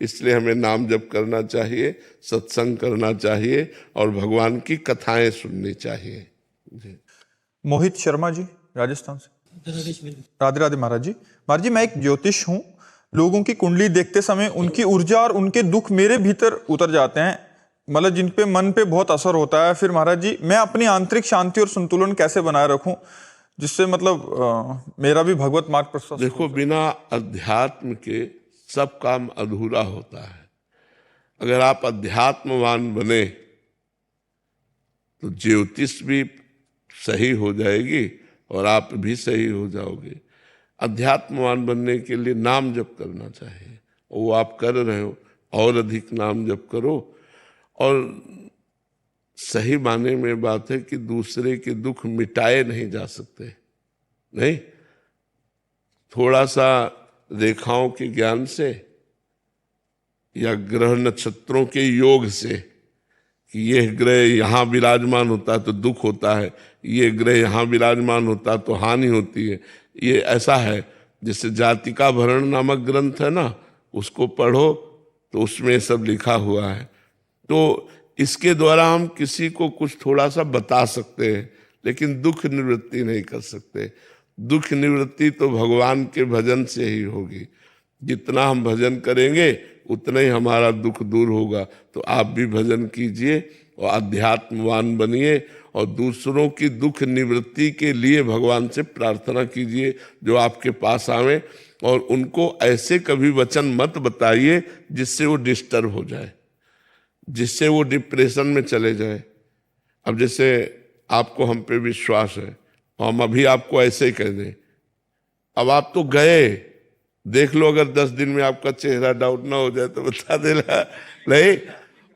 इसलिए हमें नाम जप करना चाहिए, सत्संग करना चाहिए और भगवान की कथाएं सुननी चाहिए। जी। मोहित शर्मा जी, राजस्थान से। राधे राधे महाराज जी। महाराज जी, मैं एक ज्योतिष हूँ। लोगों की कुंडली देखते समय उनकी ऊर्जा और उनके दुख मेरे भीतर उतर जाते हैं, मतलब जिन पे मन पे बहुत असर होता है। फिर महाराज जी, मैं अपनी आंतरिक शांति और संतुलन कैसे बनाए रखूं, जिससे मतलब मेरा भी भगवत मार्ग पर। देखो, बिना अध्यात्म के सब काम अधूरा होता है। अगर आप अध्यात्मवान बने तो ज्योतिष भी सही हो जाएगी और आप भी सही हो जाओगे। अध्यात्मवान बनने के लिए नाम जप करना चाहिए, वो आप कर रहे हो, और अधिक नाम जप करो। और सही माने में बात है कि दूसरे के दुख मिटाए नहीं जा सकते, नहीं, थोड़ा सा रेखाओं के ज्ञान से या ग्रह नक्षत्रों के योग से कि ये ग्रह यहाँ विराजमान होता है तो दुख होता है, ये ग्रह यहाँ विराजमान होता है तो हानि होती है, ये ऐसा है। जैसे जातिका भरण नामक ग्रंथ है ना, उसको पढ़ो तो उसमें सब लिखा हुआ है। तो इसके द्वारा हम किसी को कुछ थोड़ा सा बता सकते हैं, लेकिन दुख निवृत्ति नहीं कर सकते। दुख निवृत्ति तो भगवान के भजन से ही होगी। जितना हम भजन करेंगे उतना ही हमारा दुख दूर होगा। तो आप भी भजन कीजिए और अध्यात्मवान बनिए और दूसरों की दुख निवृत्ति के लिए भगवान से प्रार्थना कीजिए जो आपके पास आवे, और उनको ऐसे कभी वचन मत बताइए जिससे वो डिस्टर्ब हो जाए, जिससे वो डिप्रेशन में चले जाए। अब जैसे आपको हम पे विश्वास है, हम अभी आपको ऐसे ही कह दें, अब आप तो गए, देख लो अगर 10 दिन में आपका चेहरा डाउट ना हो जाए तो बता देना, नहीं।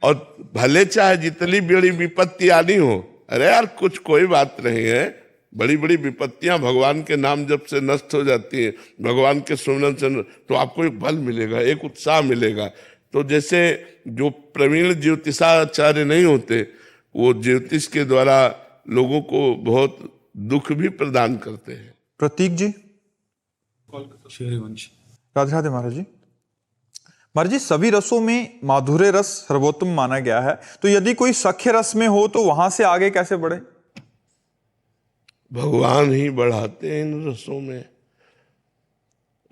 और भले चाहे जितनी बड़ी विपत्ति आनी हो, अरे यार कुछ कोई बात नहीं है, बड़ी बड़ी विपत्तियां भगवान के नाम जब से नष्ट हो जाती है, भगवान के सुमरन से, तो आपको एक बल मिलेगा, एक उत्साह मिलेगा। तो जैसे जो प्रवीण ज्योतिषाचार्य नहीं होते, वो ज्योतिष के द्वारा लोगों को बहुत दुख भी प्रदान करते हैं। प्रतीक जी, राधे राधे महाराज जी। महाराज जी, सभी रसों में माधुर्य रस सर्वोत्तम माना गया है, तो यदि कोई सख्य रस में हो तो वहां से आगे कैसे बढ़े? भगवान ही बढ़ाते हैं इन रसों में।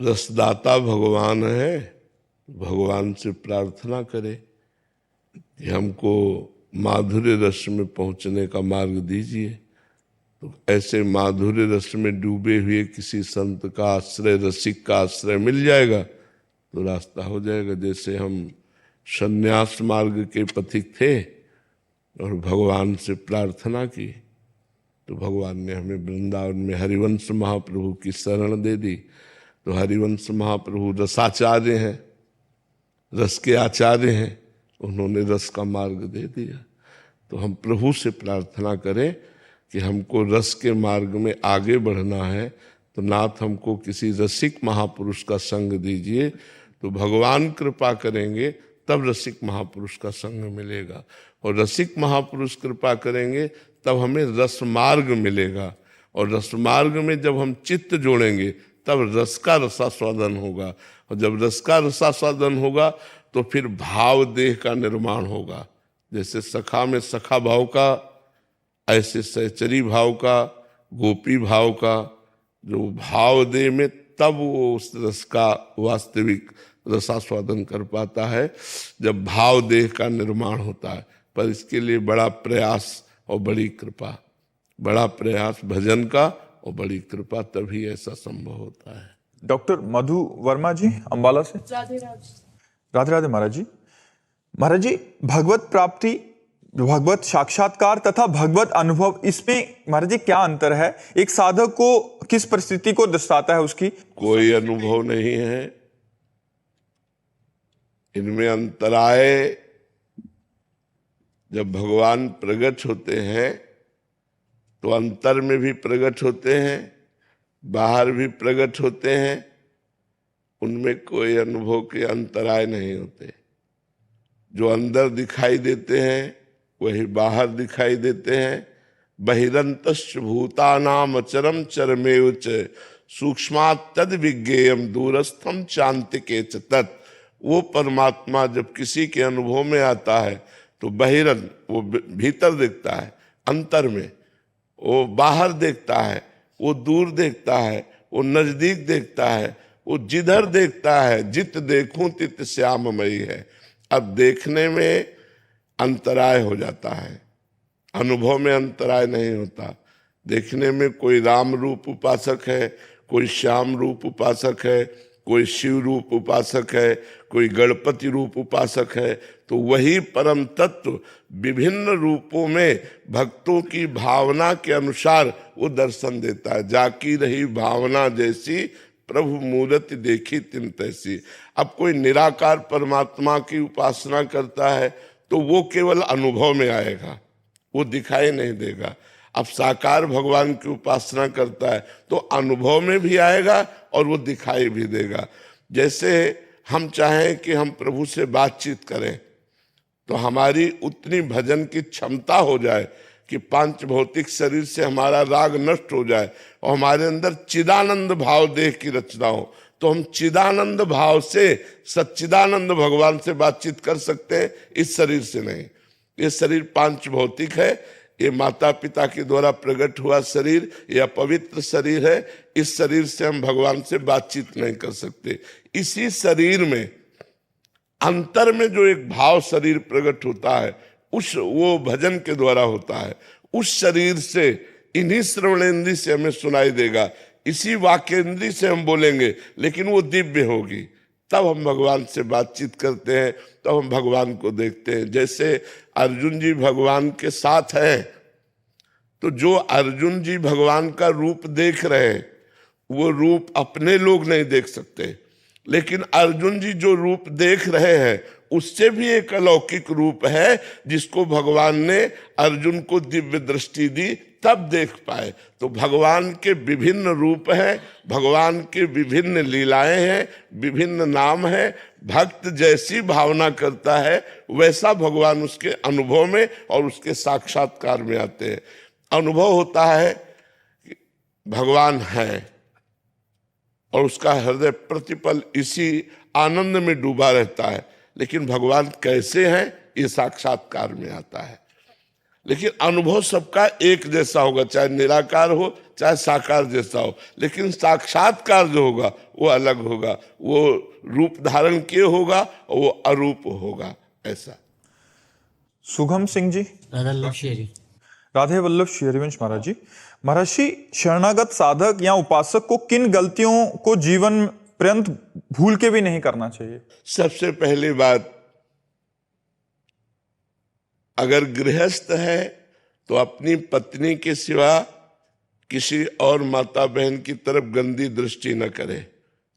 रसदाता भगवान है, भगवान से प्रार्थना करें कि हमको माधुर्य रस में पहुंचने का मार्ग दीजिए। तो ऐसे माधुर्य रस में डूबे हुए किसी संत का आश्रय, रसिक का आश्रय मिल जाएगा तो रास्ता हो जाएगा। जैसे हम संन्यास मार्ग के पथिक थे और भगवान से प्रार्थना की तो भगवान ने हमें वृंदावन में हरिवंश महाप्रभु की शरण दे दी। तो हरिवंश महाप्रभु रसाचार्य हैं, रस के आचार्य हैं, उन्होंने रस का मार्ग दे दिया। तो हम प्रभु से प्रार्थना करें कि हमको रस के मार्ग में आगे बढ़ना है, तो नाथ हमको किसी रसिक महापुरुष का संग दीजिए। तो भगवान कृपा करेंगे तब रसिक महापुरुष का संग मिलेगा, और रसिक महापुरुष कृपा करेंगे तब हमें रस मार्ग मिलेगा, और रस मार्ग में जब हम चित्त जोड़ेंगे तब रस का रसास्वादन होगा, और जब रस का रसास्वादन होगा तो फिर भाव देह का निर्माण होगा। जैसे सखा में सखा भाव का, ऐसे सहचरी भाव का, गोपी भाव का, जो भाव दे में तब वो उस रस का वास्तविक रसास्वादन कर पाता है जब भाव देह का निर्माण होता है। पर इसके लिए बड़ा प्रयास और बड़ी कृपा, बड़ा प्रयास भजन का और बड़ी कृपा, तभी ऐसा संभव होता है। डॉक्टर मधु वर्मा जी, अंबाला से। राधे राधे महाराज जी। महाराज जी, भगवत प्राप्ति, भगवत साक्षात्कार तथा भगवत अनुभव, इसमें महाराज जी क्या अंतर है? एक साधक को किस परिस्थिति को दर्शाता है उसकी? कोई अनुभव नहीं है इनमें। अंतराय जब भगवान प्रकट होते हैं तो अंतर में भी प्रकट होते हैं, बाहर भी प्रकट होते हैं, उनमें कोई अनुभव के अंतराय नहीं होते। जो अंदर दिखाई देते हैं वही बाहर दिखाई देते हैं। बहिरंतश्च भूतानाम अचरम चरमेव च सूक्ष्मात् तद विज्ञेयम दूरस्थम चान्तिके च तत्। वो परमात्मा जब किसी के अनुभव में आता है तो बहिरन वो भीतर देखता है, अंतर में वो बाहर देखता है, वो दूर देखता है, वो नजदीक देखता है, वो जिधर देखता है जित देखूं तित श्याममयी है। अब देखने में अंतराय हो जाता है, अनुभव में अंतराय नहीं होता। देखने में कोई राम रूप उपासक है, कोई श्याम रूप उपासक है, कोई शिव रूप उपासक है, कोई गणपति रूप उपासक है, तो वही परम तत्व विभिन्न रूपों में भक्तों की भावना के अनुसार वो दर्शन देता है। जाकी रही भावना जैसी प्रभु मूर्ति देखी तिन तैसी। अब कोई निराकार परमात्मा की उपासना करता है तो वो केवल अनुभव में आएगा, वो दिखाई नहीं देगा। अब साकार भगवान की उपासना करता है तो अनुभव में भी आएगा और वो दिखाई भी देगा। जैसे हम चाहें कि हम प्रभु से बातचीत करें तो हमारी उतनी भजन की क्षमता हो जाए कि पांच भौतिक शरीर से हमारा राग नष्ट हो जाए और हमारे अंदर चिदानंद भाव देह की रचना हो, तो हम चिदानंद भाव से सच्चिदानंद भगवान से बातचीत कर सकते हैं, इस शरीर से नहीं। ये शरीर पांच भौतिक है, ये माता पिता के द्वारा प्रकट हुआ शरीर, यह पवित्र शरीर है। इस शरीर से हम भगवान से बातचीत नहीं कर सकते। इसी शरीर में अंतर में जो एक भाव शरीर प्रकट होता है उस वो भजन के द्वारा होता है। उस शरीर से इन्हीं श्रवणेन्द्रिय से हमें सुनाई देगा, इसी वाक्येंद्रिय से हम बोलेंगे, लेकिन वो दिव्य होगी। तब हम भगवान से बातचीत करते हैं, तब हम भगवान को देखते हैं। जैसे अर्जुन जी भगवान के साथ हैं तो जो अर्जुन जी भगवान का रूप देख रहे हैं वो रूप अपने लोग नहीं देख सकते, लेकिन अर्जुन जी जो रूप देख रहे हैं उससे भी एक अलौकिक रूप है जिसको भगवान ने अर्जुन को दिव्य दृष्टि दी, तब देख पाए। तो भगवान के विभिन्न रूप हैं, भगवान के विभिन्न लीलाएं हैं, विभिन्न नाम हैं। भक्त जैसी भावना करता है वैसा भगवान उसके अनुभव में और उसके साक्षात्कार में आते हैं। अनुभव होता है कि भगवान है और उसका हृदय प्रतिपल इसी आनंद में डूबा रहता है, लेकिन भगवान कैसे हैं ये साक्षात्कार में आता है। लेकिन अनुभव सबका एक जैसा होगा, चाहे निराकार हो चाहे साकार जैसा हो, लेकिन साक्षात्कार जो होगा वो अलग होगा, वो रूप धारण किए होगा और वो अरूप होगा। ऐसा। सुगम सिंह जी। राधे वल्लभ श्री हरिवंश महाराज जी। महर्षि, शरणागत साधक या उपासक को किन गलतियों को जीवन पर्यंत भूल के भी नहीं करना चाहिए? सबसे पहली बात, अगर गृहस्थ है तो अपनी पत्नी के सिवा किसी और माता बहन की तरफ गंदी दृष्टि न करे,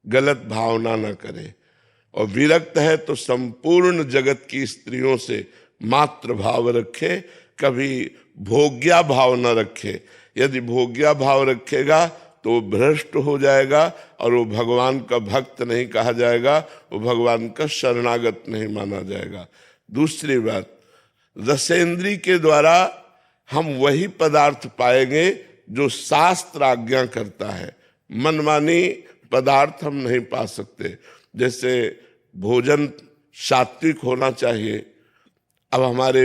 गलत भावना न करे। और विरक्त है तो संपूर्ण जगत की स्त्रियों से मात्र भाव रखे, कभी भोग्या भाव न रखे। यदि भोग्या भाव रखेगा तो वो भ्रष्ट हो जाएगा और वो भगवान का भक्त नहीं कहा जाएगा, वो भगवान का शरणागत नहीं माना जाएगा। दूसरी बात, रसेंद्री के द्वारा हम वही पदार्थ पाएंगे जो शास्त्र आज्ञा करता है। मनमानी पदार्थ हम नहीं पा सकते। जैसे भोजन सात्विक होना चाहिए, अब हमारे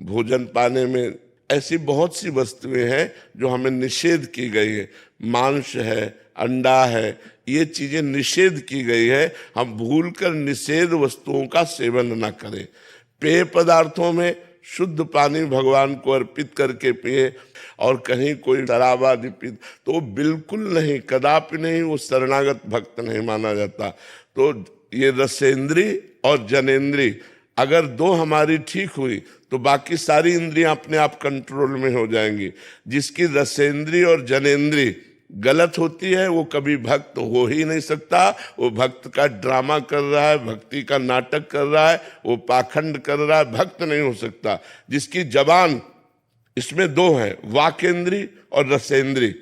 भोजन पाने में ऐसी बहुत सी वस्तुएं हैं जो हमें निषेध की गई है। मांस है, अंडा है, ये चीजें निषेध की गई है। हम भूलकर निषेध वस्तुओं का सेवन न करें। पेय पदार्थों में शुद्ध पानी भगवान को अर्पित करके पिए और कहीं कोई शराब आदि पी तो बिल्कुल नहीं, कदापि नहीं, वो शरणागत भक्त नहीं माना जाता। तो ये रसेंद्री और जनेन्द्री अगर दो हमारी ठीक हुई तो बाकी सारी इंद्रियां अपने आप कंट्रोल में हो जाएंगी। जिसकी रसेंद्री और जनेन्द्री गलत होती है वो कभी भक्त हो ही नहीं सकता। वो भक्त का ड्रामा कर रहा है, भक्ति का नाटक कर रहा है, वो पाखंड कर रहा है, भक्त नहीं हो सकता। जिसकी जबान, इसमें दो है, वाकेंद्री और रसेंद्री।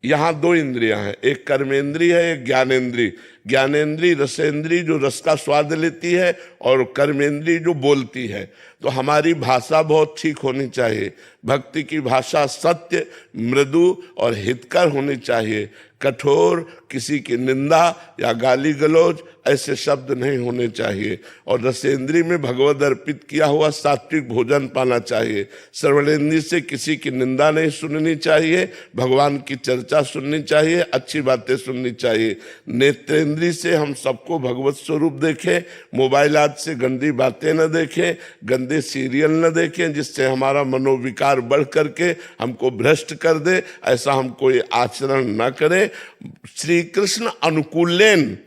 यहाँ दो इंद्रियां हैं, एक कर्मेंद्री है, एक ज्ञानेन्द्री। ज्ञानेन्द्री रसेंद्री जो रस का स्वाद लेती है और कर्मेंद्री जो बोलती है। तो हमारी भाषा बहुत ठीक होनी चाहिए। भक्ति की भाषा सत्य, मृदु और हितकर होनी चाहिए। कठोर, किसी की निंदा या गाली गलौज ऐसे शब्द नहीं होने चाहिए। और रसेंद्री में भगवद अर्पित किया हुआ सात्विक भोजन पाना चाहिए। श्रवणेंद्री से किसी की निंदा नहीं सुननी चाहिए, भगवान की चर्चा सुननी चाहिए, अच्छी बातें सुननी चाहिए। नेत्रेंद्री से हम सबको भगवत स्वरूप देखें, मोबाइल आदि से गंदी बातें न देखें, गंदे सीरियल न देखें जिससे हमारा मनोविकार बढ़ करके हमको भ्रष्ट कर दे। ऐसा हम कोई आचरण न करें। श्री कृष्ण अनुकूलेन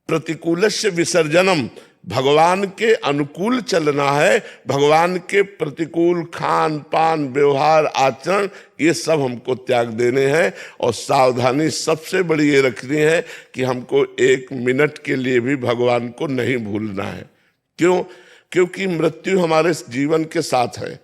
प्रतिकूलस्य विसर्जनम, भगवान के अनुकूल चलना है। भगवान के प्रतिकूल खान पान व्यवहार आचरण ये सब हमको त्याग देने हैं। और सावधानी सबसे बड़ी ये रखनी है कि हमको 1 मिनट के लिए भी भगवान को नहीं भूलना है। क्यों? क्योंकि मृत्यु हमारे जीवन के साथ है।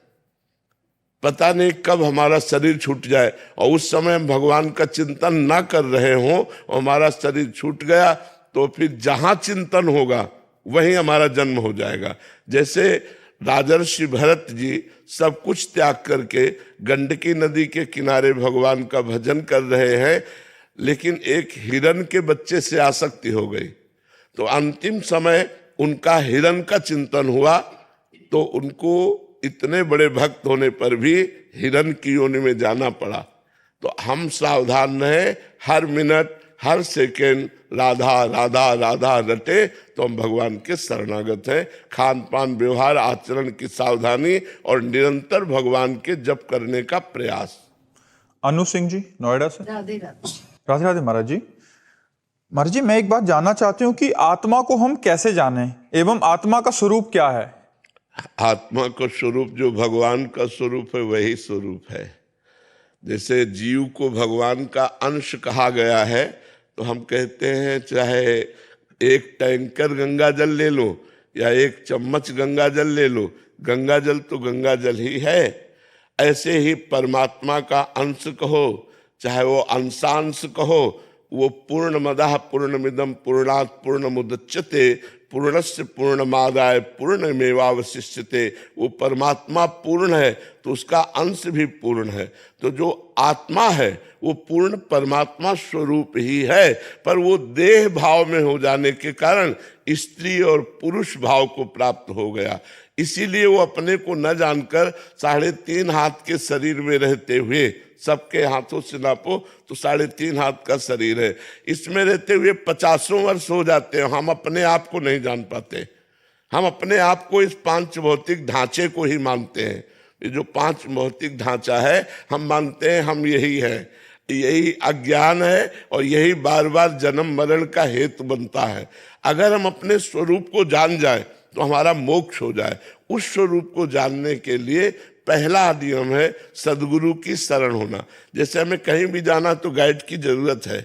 पता नहीं कब हमारा शरीर छूट जाए, और उस समय हम भगवान का चिंतन ना कर रहे हों और हमारा शरीर छूट गया तो फिर जहां चिंतन होगा वहीं हमारा जन्म हो जाएगा। जैसे राजर्षि भरत जी सब कुछ त्याग करके गंडकी नदी के किनारे भगवान का भजन कर रहे हैं, लेकिन एक हिरण के बच्चे से आसक्ति हो गई, तो अंतिम समय उनका हिरण का चिंतन हुआ, तो उनको इतने बड़े भक्त होने पर भी हिरण की योनि में जाना पड़ा। तो हम सावधान रहें, हर मिनट हर सेकेंड राधा राधा राधा रटे तो हम भगवान के शरणागत हैं। खान पान व्यवहार आचरण की सावधानी और निरंतर भगवान के जप करने का प्रयास। अनु सिंह जी नोएडा से। राधे राधे। राधे राधे महाराज जी। महाराज जी, मैं एक बात जानना चाहती हूँ कि आत्मा को हम कैसे जानें एवं आत्मा का स्वरूप क्या है? आत्मा का स्वरूप जो भगवान का स्वरूप है वही स्वरूप है। जैसे जीव को भगवान का अंश कहा गया है, तो हम कहते हैं चाहे 1 टैंकर गंगा जल ले लो या 1 चम्मच गंगा जल ले लो, गंगा जल तो गंगा जल ही है। ऐसे ही परमात्मा का अंश कहो, चाहे वो अंशांश कहो, वो पूर्णमदः पूर्णमिदं पूर्णात् पूर्णमुदच्यते पूर्णस्य पूर्णमादाय पूर्णमेवावशिष्यते। वो परमात्मा पूर्ण है तो उसका अंश भी पूर्ण है। तो जो आत्मा है वो पूर्ण परमात्मा स्वरूप ही है, पर वो देह भाव में हो जाने के कारण स्त्री और पुरुष भाव को प्राप्त हो गया। इसीलिए वो अपने को न जानकर 3.5 हाथ के शरीर में रहते हुए, सबके हाथों से नापो तो 3.5 हाथ का शरीर है, इसमें रहते हुए 50 वर्ष हो जाते हैं। हम अपने आप को नहीं जान पाते। हम अपने आप को इस 5 भौतिक ढांचे को ही मानते हैं। ये जो 5 भौतिक ढांचा है हम मानते हैं हम यही है। यही अज्ञान है और यही बार बार जन्म मरण का हेतु बनता है। अगर हम अपने स्वरूप को जान जाए तो हमारा मोक्ष हो जाए। उस स्वरूप को जानने के लिए पहला नियम है सदगुरु की शरण होना। जैसे हमें कहीं भी जाना तो गाइड की जरूरत है,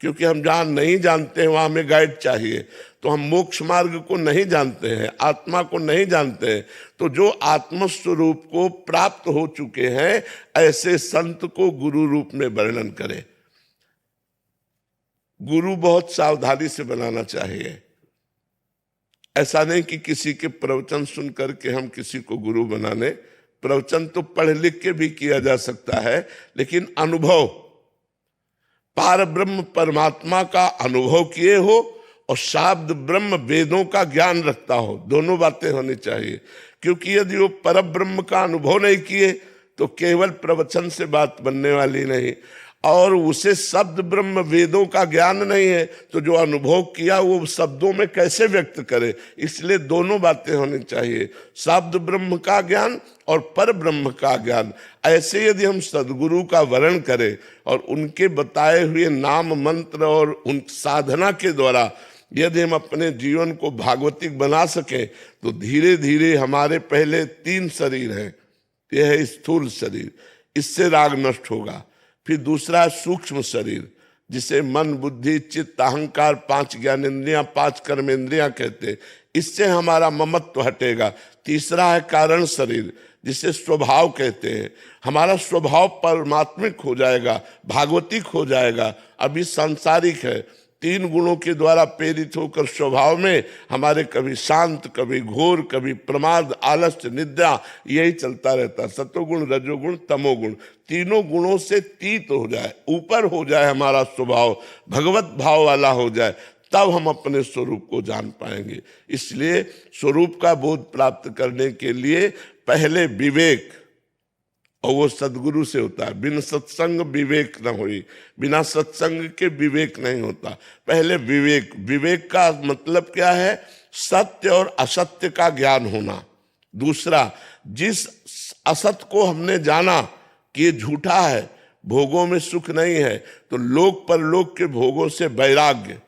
क्योंकि हम जहाँ नहीं जानते हैं वहाँ हमें गाइड चाहिए। तो हम मोक्ष मार्ग को नहीं जानते हैं, आत्मा को नहीं जानते हैं। तो जो आत्म स्वरूप को प्राप्त हो चुके हैं ऐसे संत को गुरु रूप में वर्णन करें। गुरु बहुत सावधानी से बनाना चाहिए। ऐसा नहीं कि किसी के प्रवचन सुन करके हम किसी को गुरु बनाने। प्रवचन तो पढ़ लिख के भी किया जा सकता है, लेकिन अनुभव, पार ब्रह्म परमात्मा का अनुभव किए हो और शाब्द ब्रह्म वेदों का ज्ञान रखता हो, दोनों बातें होनी चाहिए। क्योंकि यदि वो पर ब्रह्म का अनुभव नहीं किए तो केवल प्रवचन से बात बनने वाली नहीं, और उसे शब्द ब्रह्म वेदों का ज्ञान नहीं है तो जो अनुभव किया वो शब्दों में कैसे व्यक्त करे। इसलिए दोनों बातें होनी चाहिए, शब्द ब्रह्म का ज्ञान और पर ब्रह्म का ज्ञान। ऐसे यदि हम सदगुरु का वर्ण करें और उनके बताए हुए नाम मंत्र और उन साधना के द्वारा यदि हम अपने जीवन को भागवतिक बना सकें तो धीरे धीरे हमारे पहले 3 शरीर हैं। यह है स्थूल शरीर, इससे राग नष्ट होगा। फिर दूसरा सूक्ष्म शरीर जिसे मन बुद्धि चित्त अहंकार 5 ज्ञानेंद्रियां 5 कर्मेंद्रियां कहते, इससे हमारा ममत्व हटेगा। तीसरा है कारण शरीर जिसे स्वभाव कहते हैं, हमारा स्वभाव परमात्मिक हो जाएगा, भागवतिक हो जाएगा, अभी सांसारिक है। तीन गुणों के द्वारा प्रेरित होकर स्वभाव में हमारे कभी शांत, कभी घोर, कभी प्रमाद, आलस्य, निद्रा, यही चलता रहता। सतोगुण, रजोगुण, तमोगुण, तीनों गुणों से तीत हो जाए, ऊपर हो जाए हमारा स्वभाव, भगवत भाव वाला हो जाए, तब हम अपने स्वरूप को जान पाएंगे। इसलिए स्वरूप का बोध प्राप्त करने के लिए पहले विवेक, और वो सदगुरु से होता है। बिन सत्संग विवेक न होई, बिना सत्संग के विवेक नहीं होता। पहले विवेक, विवेक का मतलब क्या है? सत्य और असत्य का ज्ञान होना। दूसरा, जिस असत को हमने जाना कि ये झूठा है, भोगों में सुख नहीं है, तो लोक परलोक के भोगों से वैराग्य।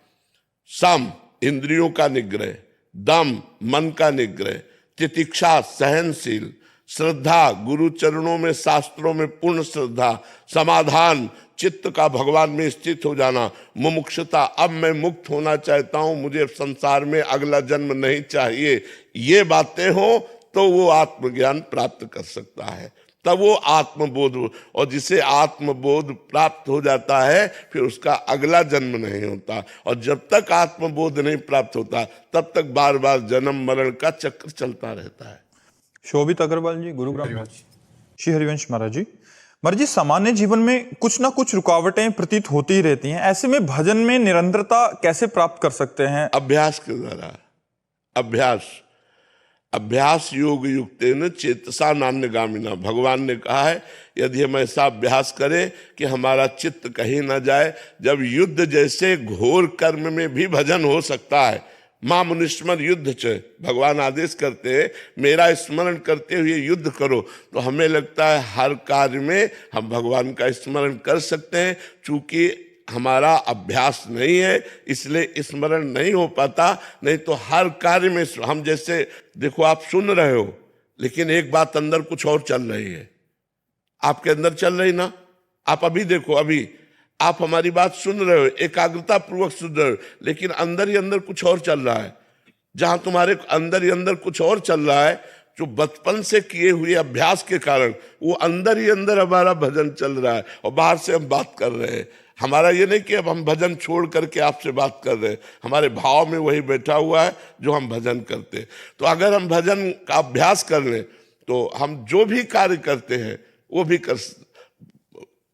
सम, इंद्रियों का निग्रह। दम, मन का निग्रह। तितिक्षा, सहनशील। श्रद्धा, गुरु चरणों में, शास्त्रों में पूर्ण श्रद्धा। समाधान, चित्त का भगवान में स्थित हो जाना। मुमुक्षुता, अब मैं मुक्त होना चाहता हूं, मुझे संसार में अगला जन्म नहीं चाहिए। ये बातें हो तो वो आत्मज्ञान प्राप्त कर सकता है, तब वो आत्मबोध। और जिसे आत्मबोध प्राप्त हो जाता है फिर उसका अगला जन्म नहीं होता। और जब तक आत्मबोध नहीं प्राप्त होता तब तक बार बार जन्म मरण का चक्र चलता रहता है। शोभित अग्रवाल जी, गुरुग्राम। श्री हरिवंश महाराज जी, महाराज जी, सामान्य जीवन में कुछ ना कुछ रुकावटें प्रतीत होती ही रहती हैं, ऐसे में भजन में निरंतरता कैसे प्राप्त कर सकते हैं? अभ्यास के द्वारा। अभ्यास योग युक्तेन चेतसा नान्यगामिना। भगवान ने कहा है यदि हम ऐसा अभ्यास करें कि हमारा चित्त कहीं ना जाए, जब युद्ध जैसे घोर कर्म में भी भजन हो सकता है। मां मुनिस्मर युद्ध च, भगवान आदेश करते हैं मेरा स्मरण करते हुए युद्ध करो, तो हमें लगता है हर कार्य में हम भगवान का स्मरण कर सकते हैं। चूंकि हमारा अभ्यास नहीं है इसलिए स्मरण नहीं हो पाता, नहीं तो हर कार्य में हम, जैसे देखो आप सुन रहे हो लेकिन एक बात अंदर कुछ और चल रही है, आपके अंदर चल रही ना। आप अभी देखो, अभी आप हमारी बात सुन रहे हो, एकाग्रता पूर्वक सुन रहे हो, लेकिन अंदर ही अंदर कुछ और चल रहा है। जहां तुम्हारे अंदर ही अंदर कुछ और चल रहा है, जो बचपन से किए हुए अभ्यास के कारण वो अंदर ही अंदर हमारा भजन चल रहा है और बाहर से हम बात कर रहे हैं। हमारा ये नहीं कि अब हम भजन छोड़ करके आपसे बात कर रहे हैं, हमारे भाव में वही बैठा हुआ है जो हम भजन करते हैं। तो अगर हम भजन का अभ्यास कर लें तो हम जो भी कार्य करते हैं वो भी कर,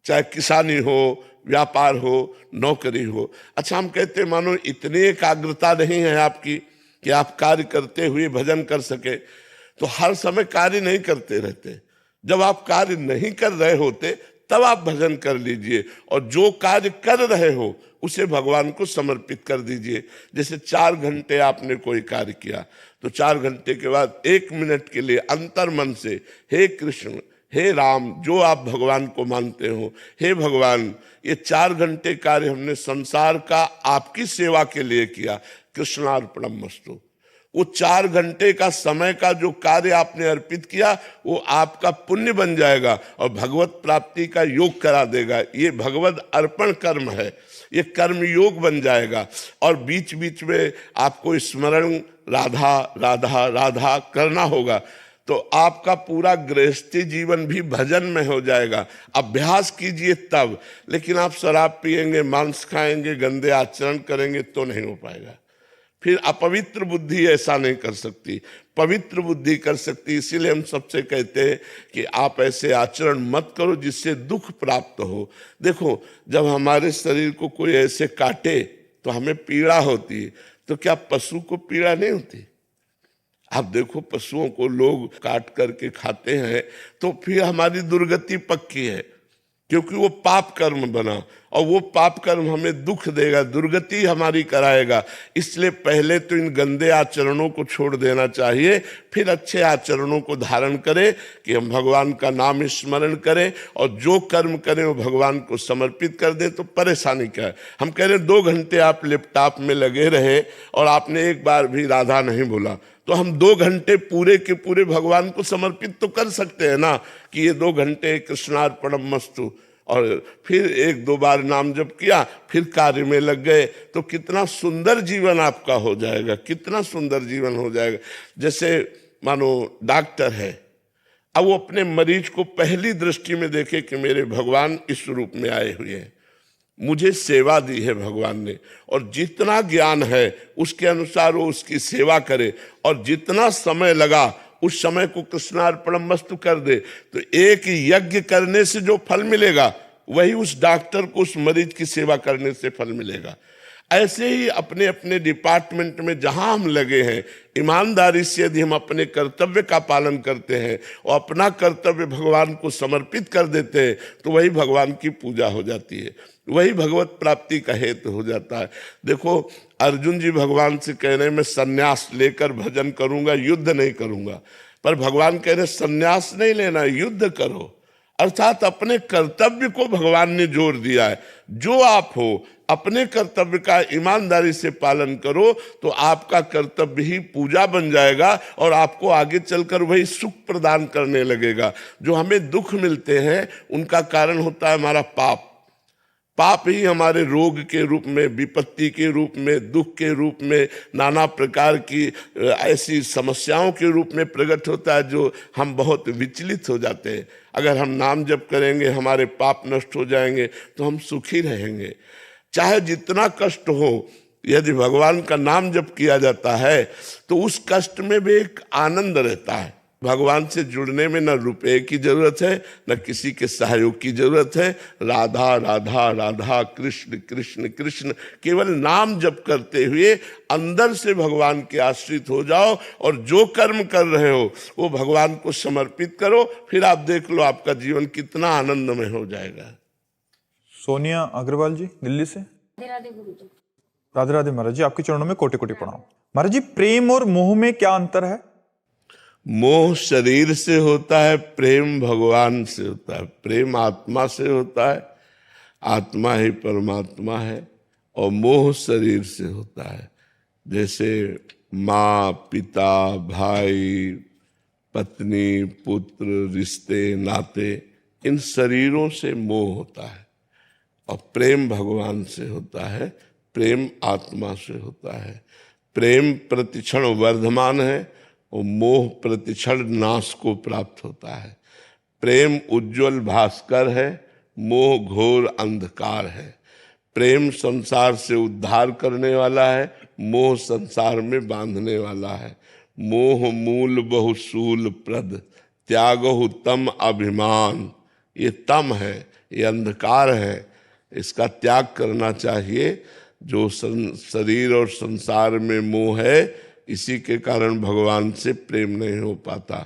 चाहे किसानी हो, व्यापार हो, नौकरी हो। अच्छा, हम कहते हैं मानो इतनी एकाग्रता नहीं है आपकी कि आप कार्य करते हुए भजन कर सके, तो हर समय कार्य नहीं करते रहते। जब आप कार्य नहीं कर रहे होते तब आप भजन कर लीजिए, और जो कार्य कर रहे हो उसे भगवान को समर्पित कर दीजिए। जैसे 4 घंटे आपने कोई कार्य किया, तो 4 घंटे के बाद 1 मिनट के लिए अंतर मन से हे कृष्ण, हे राम, जो आप भगवान को मानते हो, हे भगवान, ये 4 घंटे कार्य हमने संसार का आपकी सेवा के लिए किया, कृष्णार्पणमस्तु। वो 4 घंटे का समय का जो कार्य आपने अर्पित किया वो आपका पुण्य बन जाएगा और भगवत प्राप्ति का योग करा देगा। ये भगवत अर्पण कर्म है, ये कर्म योग बन जाएगा। और बीच बीच में आपको स्मरण राधा राधा राधा करना होगा, तो आपका पूरा गृहस्थी जीवन भी भजन में हो जाएगा। अभ्यास कीजिए तब, लेकिन आप शराब पिएंगे, मांस खाएंगे, गंदे आचरण करेंगे तो नहीं हो पाएगा। फिर अपवित्र बुद्धि ऐसा नहीं कर सकती, पवित्र बुद्धि कर सकती। इसीलिए हम सबसे कहते हैं कि आप ऐसे आचरण मत करो जिससे दुख प्राप्त हो। देखो, जब हमारे शरीर को कोई ऐसे काटे तो हमें पीड़ा होती है, तो क्या पशु को पीड़ा नहीं होती? आप देखो, पशुओं को लोग काट करके खाते हैं तो फिर हमारी दुर्गति पक्की है, क्योंकि वो पाप कर्म बना और वो पाप कर्म हमें दुख देगा, दुर्गति हमारी कराएगा। इसलिए पहले तो इन गंदे आचरणों को छोड़ देना चाहिए, फिर अच्छे आचरणों को धारण करें कि हम भगवान का नाम स्मरण करें और जो कर्म करें वो भगवान को समर्पित कर दें। तो परेशानी क्या है? हम कह रहे हैं 2 घंटे आप लैपटॉप में लगे रहे और आपने एक बार भी राधा नहीं बोला, तो हम 2 घंटे पूरे के पूरे भगवान को समर्पित तो कर सकते हैं ना, कि ये 2 घंटे कृष्णार्पणमस्तु, और फिर 1-2 बार नाम जप किया, फिर कार्य में लग गए, तो कितना सुंदर जीवन आपका हो जाएगा, कितना सुंदर जीवन हो जाएगा। जैसे मानो डॉक्टर है, अब वो अपने मरीज को पहली दृष्टि में देखे कि मेरे भगवान इस रूप में आए हुए हैं, मुझे सेवा दी है भगवान ने, और जितना ज्ञान है उसके अनुसार वो उसकी सेवा करे, और जितना समय लगा उस समय को कृष्णार्पणमस्तु कर दे, तो एक यज्ञ करने से जो फल मिलेगा वही उस डॉक्टर को उस मरीज की सेवा करने से फल मिलेगा। ऐसे ही अपने अपने डिपार्टमेंट में जहां हम लगे हैं, ईमानदारी से यदि हम अपने कर्तव्य का पालन करते हैं और अपना कर्तव्य भगवान को समर्पित कर देते हैं, तो वही भगवान की पूजा हो जाती है, वही भगवत प्राप्ति का हेतु हो जाता है। देखो, अर्जुन जी भगवान से कह रहे हैं मैं सन्यास लेकर भजन करूंगा, युद्ध नहीं करूंगा, पर भगवान कह रहे सन्यास नहीं लेना, युद्ध करो। अर्थात अपने कर्तव्य को भगवान ने जोर दिया है। जो आप हो अपने कर्तव्य का ईमानदारी से पालन करो, तो आपका कर्तव्य ही पूजा बन जाएगा और आपको आगे चलकर वही सुख प्रदान करने लगेगा। जो हमें दुख मिलते हैं उनका कारण होता है हमारा पाप। पाप ही हमारे रोग के रूप में, विपत्ति के रूप में, दुख के रूप में, नाना प्रकार की ऐसी समस्याओं के रूप में प्रकट होता है, जो हम बहुत विचलित हो जाते हैं। अगर हम नाम जप करेंगे, हमारे पाप नष्ट हो जाएंगे, तो हम सुखी रहेंगे। चाहे जितना कष्ट हो, यदि भगवान का नाम जप किया जाता है तो उस कष्ट में भी एक आनंद रहता है। भगवान से जुड़ने में न रुपए की जरूरत है, न किसी के सहयोग की जरूरत है। राधा राधा राधा, कृष्ण कृष्ण कृष्ण, केवल नाम जप करते हुए अंदर से भगवान के आश्रित हो जाओ, और जो कर्म कर रहे हो वो भगवान को समर्पित करो। फिर आप देख लो आपका जीवन कितना आनंदमय हो जाएगा। सोनिया अग्रवाल जी दिल्ली से। राधे राधे महाराज जी, आपके चरणों में कोटि कोटि प्रणाम। महाराज जी, प्रेम और मोह में क्या अंतर है? मोह शरीर से होता है, प्रेम भगवान से होता है। प्रेम आत्मा से होता है, आत्मा ही परमात्मा है, और मोह शरीर से होता है। जैसे माँ, पिता, भाई, पत्नी, पुत्र, रिश्ते नाते, इन शरीरों से मोह होता है, और प्रेम भगवान से होता है, प्रेम आत्मा से होता है। प्रेम प्रतिक्षण वर्धमान है और मोह प्रतिक्षण नाश को प्राप्त होता है। प्रेम उज्जवल भास्कर है, मोह घोर अंधकार है। प्रेम संसार से उद्धार करने वाला है, मोह संसार में बांधने वाला है। मोह मूल बहुसूल प्रद, त्यागहु तम अभिमान। ये तम है, ये अंधकार है, इसका त्याग करना चाहिए। जो शरीर और संसार में मोह है, इसी के कारण भगवान से प्रेम नहीं हो पाता।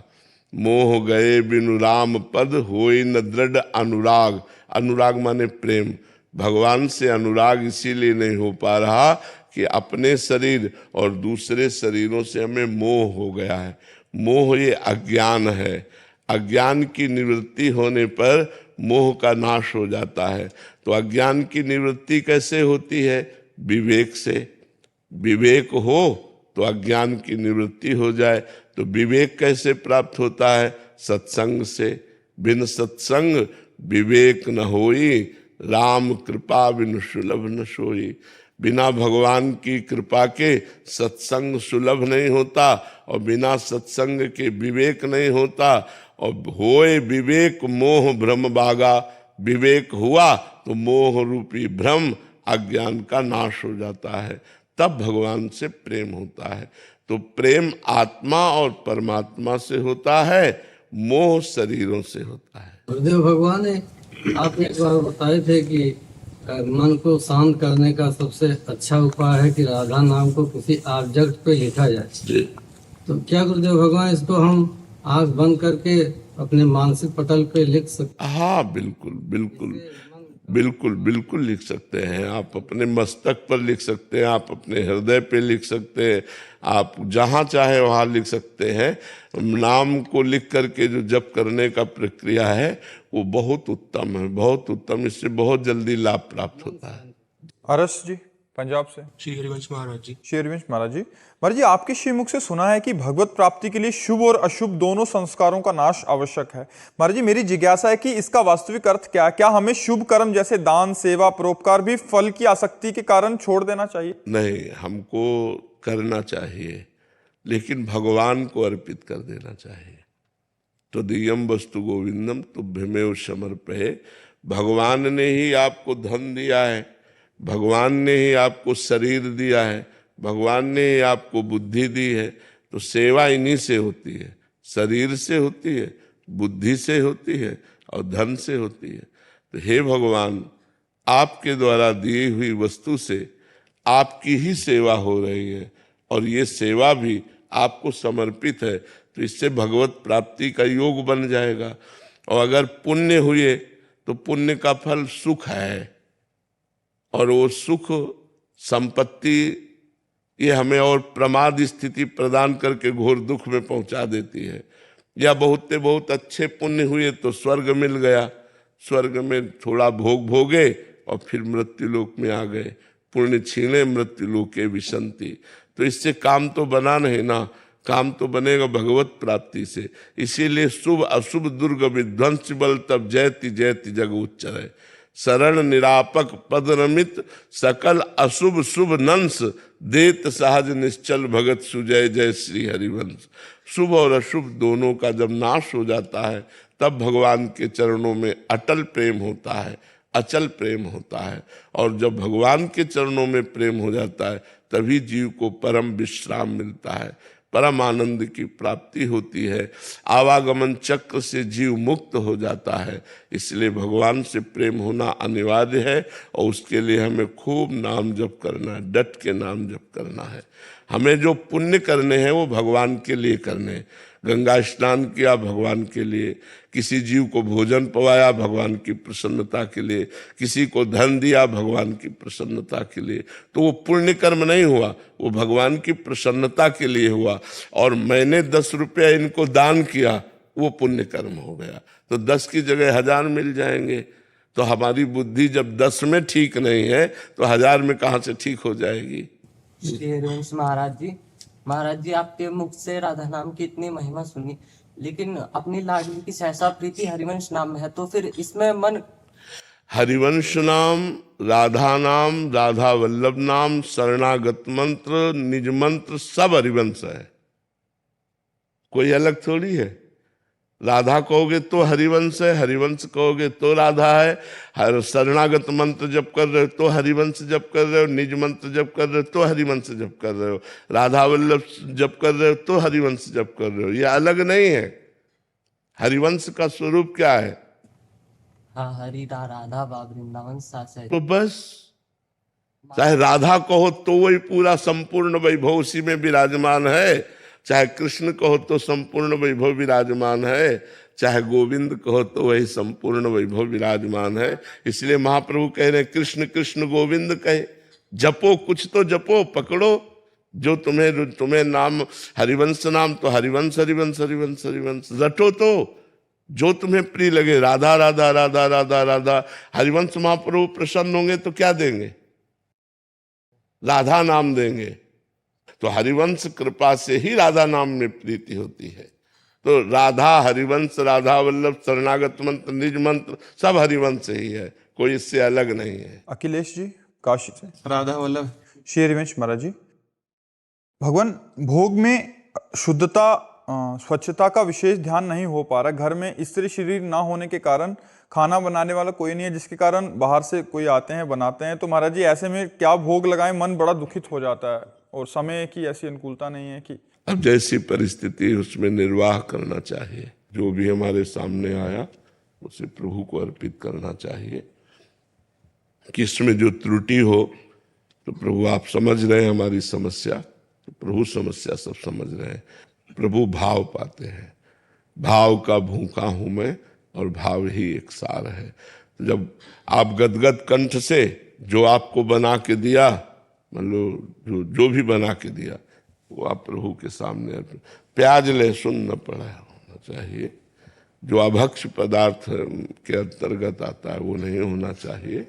मोह गए बिनु राम पद, होई न दृढ़ अनुराग। अनुराग माने प्रेम। भगवान से अनुराग इसीलिए नहीं हो पा रहा कि अपने शरीर और दूसरे शरीरों से हमें मोह हो गया है। मोह ये अज्ञान है। अज्ञान की निवृत्ति होने पर मोह का नाश हो जाता है। तो अज्ञान की निवृत्ति कैसे होती है? विवेक से। विवेक हो तो अज्ञान की निवृत्ति हो जाए। तो विवेक कैसे प्राप्त होता है? सत्संग से। बिन सत्संग विवेक न होई, राम कृपा बिन सुलभ न सोई। बिना भगवान की कृपा के सत्संग सुलभ नहीं होता, और बिना सत्संग के विवेक नहीं होता। और होए विवेक मोह भ्रम बागा। विवेक हुआ तो मोह रूपी भ्रम, अज्ञान का नाश हो जाता है। तब भगवान से प्रेम होता है। तो प्रेम आत्मा और परमात्मा से होता है, मोह शरीरों से होता है। गुरुदेव भगवान ने आप एक बार बताए थे कि मन को शांत करने का सबसे अच्छा उपाय है कि राधा नाम को किसी ऑब्जेक्ट पे लिखा जाए। तो क्या गुरुदेव भगवान इसको हम आंख बंद करके अपने मानसिक पटल पे लिख सकते? हाँ, बिल्कुल बिल्कुल बिल्कुल बिल्कुल लिख सकते हैं। आप अपने मस्तक पर लिख सकते हैं, आप अपने हृदय पे लिख सकते हैं, आप जहाँ चाहे वहाँ लिख सकते हैं। नाम को लिख करके जो जप करने का प्रक्रिया है वो बहुत उत्तम है, बहुत उत्तम। इससे बहुत जल्दी लाभ प्राप्त होता है। अरस जी पंजाब से। श्री हरिवंश महाराज जी। श्री हरिवंश महाराज जी, महाराज जी आपके श्रीमुख से सुना है कि भगवत प्राप्ति के लिए शुभ और अशुभ दोनों संस्कारों का नाश आवश्यक है। महाराज जी, मेरी जिज्ञासा है कि इसका वास्तविक अर्थ क्या है? क्या हमें शुभ कर्म जैसे दान, सेवा, परोपकार भी फल की आसक्ति के कारण छोड़ देना चाहिए? नहीं, हमको करना चाहिए, लेकिन भगवान को अर्पित कर देना चाहिए। तो दियम वस्तु गोविंदम तुभ्यमेव समर्पये। भगवान ने ही आपको धन दिया है, भगवान ने ही आपको शरीर दिया है, भगवान ने ही आपको बुद्धि दी है। तो सेवा इन्हीं से होती है, शरीर से होती है, बुद्धि से होती है और धन से होती है। तो हे भगवान, आपके द्वारा दी हुई वस्तु से आपकी ही सेवा हो रही है और ये सेवा भी आपको समर्पित है, तो इससे भगवत प्राप्ति का योग बन जाएगा। और अगर पुण्य हुए तो पुण्य का फल सुख है, और वो सुख संपत्ति ये हमें और प्रमाद स्थिति प्रदान करके घोर दुख में पहुंचा देती है। या बहुत अच्छे पुण्य हुए तो स्वर्ग मिल गया, स्वर्ग में थोड़ा भोग भोगे और फिर मृत्यु लोक में आ गए। पुण्य छीने मृत्यु लोके विशंति। तो इससे काम तो बना नहीं ना, काम तो बनेगा भगवत प्राप्ति से। इसीलिए शुभ अशुभ दुर्ग विध्वंस बल तब जयति जयति जग उच्चरय। शरण निरापक पद रमित सकल अशुभ शुभ नंस देत सहज निश्चल भगत सुजय जय श्री हरिवंश। शुभ और अशुभ दोनों का जब नाश हो जाता है तब भगवान के चरणों में अटल प्रेम होता है, अचल प्रेम होता है। और जब भगवान के चरणों में प्रेम हो जाता है तभी जीव को परम विश्राम मिलता है, परम आनंद की प्राप्ति होती है, आवागमन चक्र से जीव मुक्त हो जाता है। इसलिए भगवान से प्रेम होना अनिवार्य है और उसके लिए हमें खूब नाम जप करना है, डट के नाम जप करना है। हमें जो पुण्य करने हैं वो भगवान के लिए करने हैं। गंगा स्नान किया भगवान के लिए, किसी जीव को भोजन पवाया भगवान की प्रसन्नता के लिए, किसी को धन दिया भगवान की प्रसन्नता के लिए, तो वो पुण्य कर्म नहीं हुआ, वो भगवान की प्रसन्नता के लिए हुआ। और मैंने 10 रुपया इनको दान किया, वो पुण्य कर्म हो गया। तो 10 की जगह 1000 मिल जाएंगे। तो हमारी बुद्धि जब 10 में ठीक नहीं है तो 1000 में कहाँ से ठीक हो जाएगी। श्री हरिवंश महाराज जी आपके मुख से राधा नाम की इतनी महिमा सुनी, लेकिन अपनी लाडली की सहसा प्रीति हरिवंश नाम में है, तो फिर इसमें मन। हरिवंश नाम, राधा नाम, राधा वल्लभ नाम, शरणागत मंत्र, निज मंत्र सब हरिवंश है, कोई अलग थोड़ी है। राधा कहोगे तो हरिवंश है, हरिवंश कहोगे तो राधा है। शरणागत मंत्र जप कर रहे हो तो हरिवंश जप कर रहे हो, निज मंत्र जप कर रहे हो तो हरिवंश जप कर रहे हो, राधा वल्लभ जप कर रहे हो तो हरिवंश जप कर रहे हो। ये अलग नहीं है। हरिवंश का स्वरूप क्या है? हाँ, हरि राधा वृंदावन सास है। तो बस चाहे राधा कहो तो वही पूरा संपूर्ण वैभव उसी में विराजमान है, चाहे कृष्ण कहो तो संपूर्ण वैभव विराजमान है, चाहे गोविंद कहो तो वही संपूर्ण वैभव विराजमान है। इसलिए महाप्रभु कह रहे कृष्ण कृष्ण गोविंद कहे, जपो कुछ तो जपो, पकड़ो जो तुम्हें नाम हरिवंश नाम तो हरिवंश हरिवंश हरिवंश हरिवंश रटो, तो जो तुम्हें प्रिय लगे, राधा राधा राधा राधा राधा। हरिवंश महाप्रभु प्रसन्न होंगे तो क्या देंगे? राधा नाम देंगे। तो हरिवंश कृपा से ही राधा नाम में प्रीति होती है। तो राधा हरिवंश, राधा वल्लभ, शरणागत मंत्र, निज मंत्र सब हरिवंश ही है, कोई इससे अलग नहीं है। अखिलेश जी काशी से। राधा वल्लभ। श्री हरिवंश महाराज जी, भगवान भोग में शुद्धता स्वच्छता का विशेष ध्यान नहीं हो पा रहा। घर में स्त्री शरीर ना होने के कारण खाना बनाने वाला कोई नहीं है, जिसके कारण बाहर से कोई आते हैं बनाते हैं। तो महाराज जी ऐसे में क्या भोग लगाएं? मन बड़ा दुखित हो जाता है और समय की ऐसी अनुकूलता नहीं है कि अब जैसी परिस्थिति उसमें निर्वाह करना चाहिए। जो भी हमारे सामने आया उसे प्रभु को अर्पित करना चाहिए। किसमें जो त्रुटि हो तो प्रभु आप समझ रहे हैं हमारी समस्या, तो प्रभु समस्या सब समझ रहे हैं। प्रभु भाव पाते हैं, भाव का भूखा हूं मैं और भाव ही एक सार है। तो जब आप गदगद कंठ से जो आपको बना के दिया, मतलब जो भी बना के दिया वो आप प्रभु के सामने, प्याज लहसुन न पड़ा होना चाहिए, जो अभक्ष पदार्थ के अंतर्गत आता है वो नहीं होना चाहिए।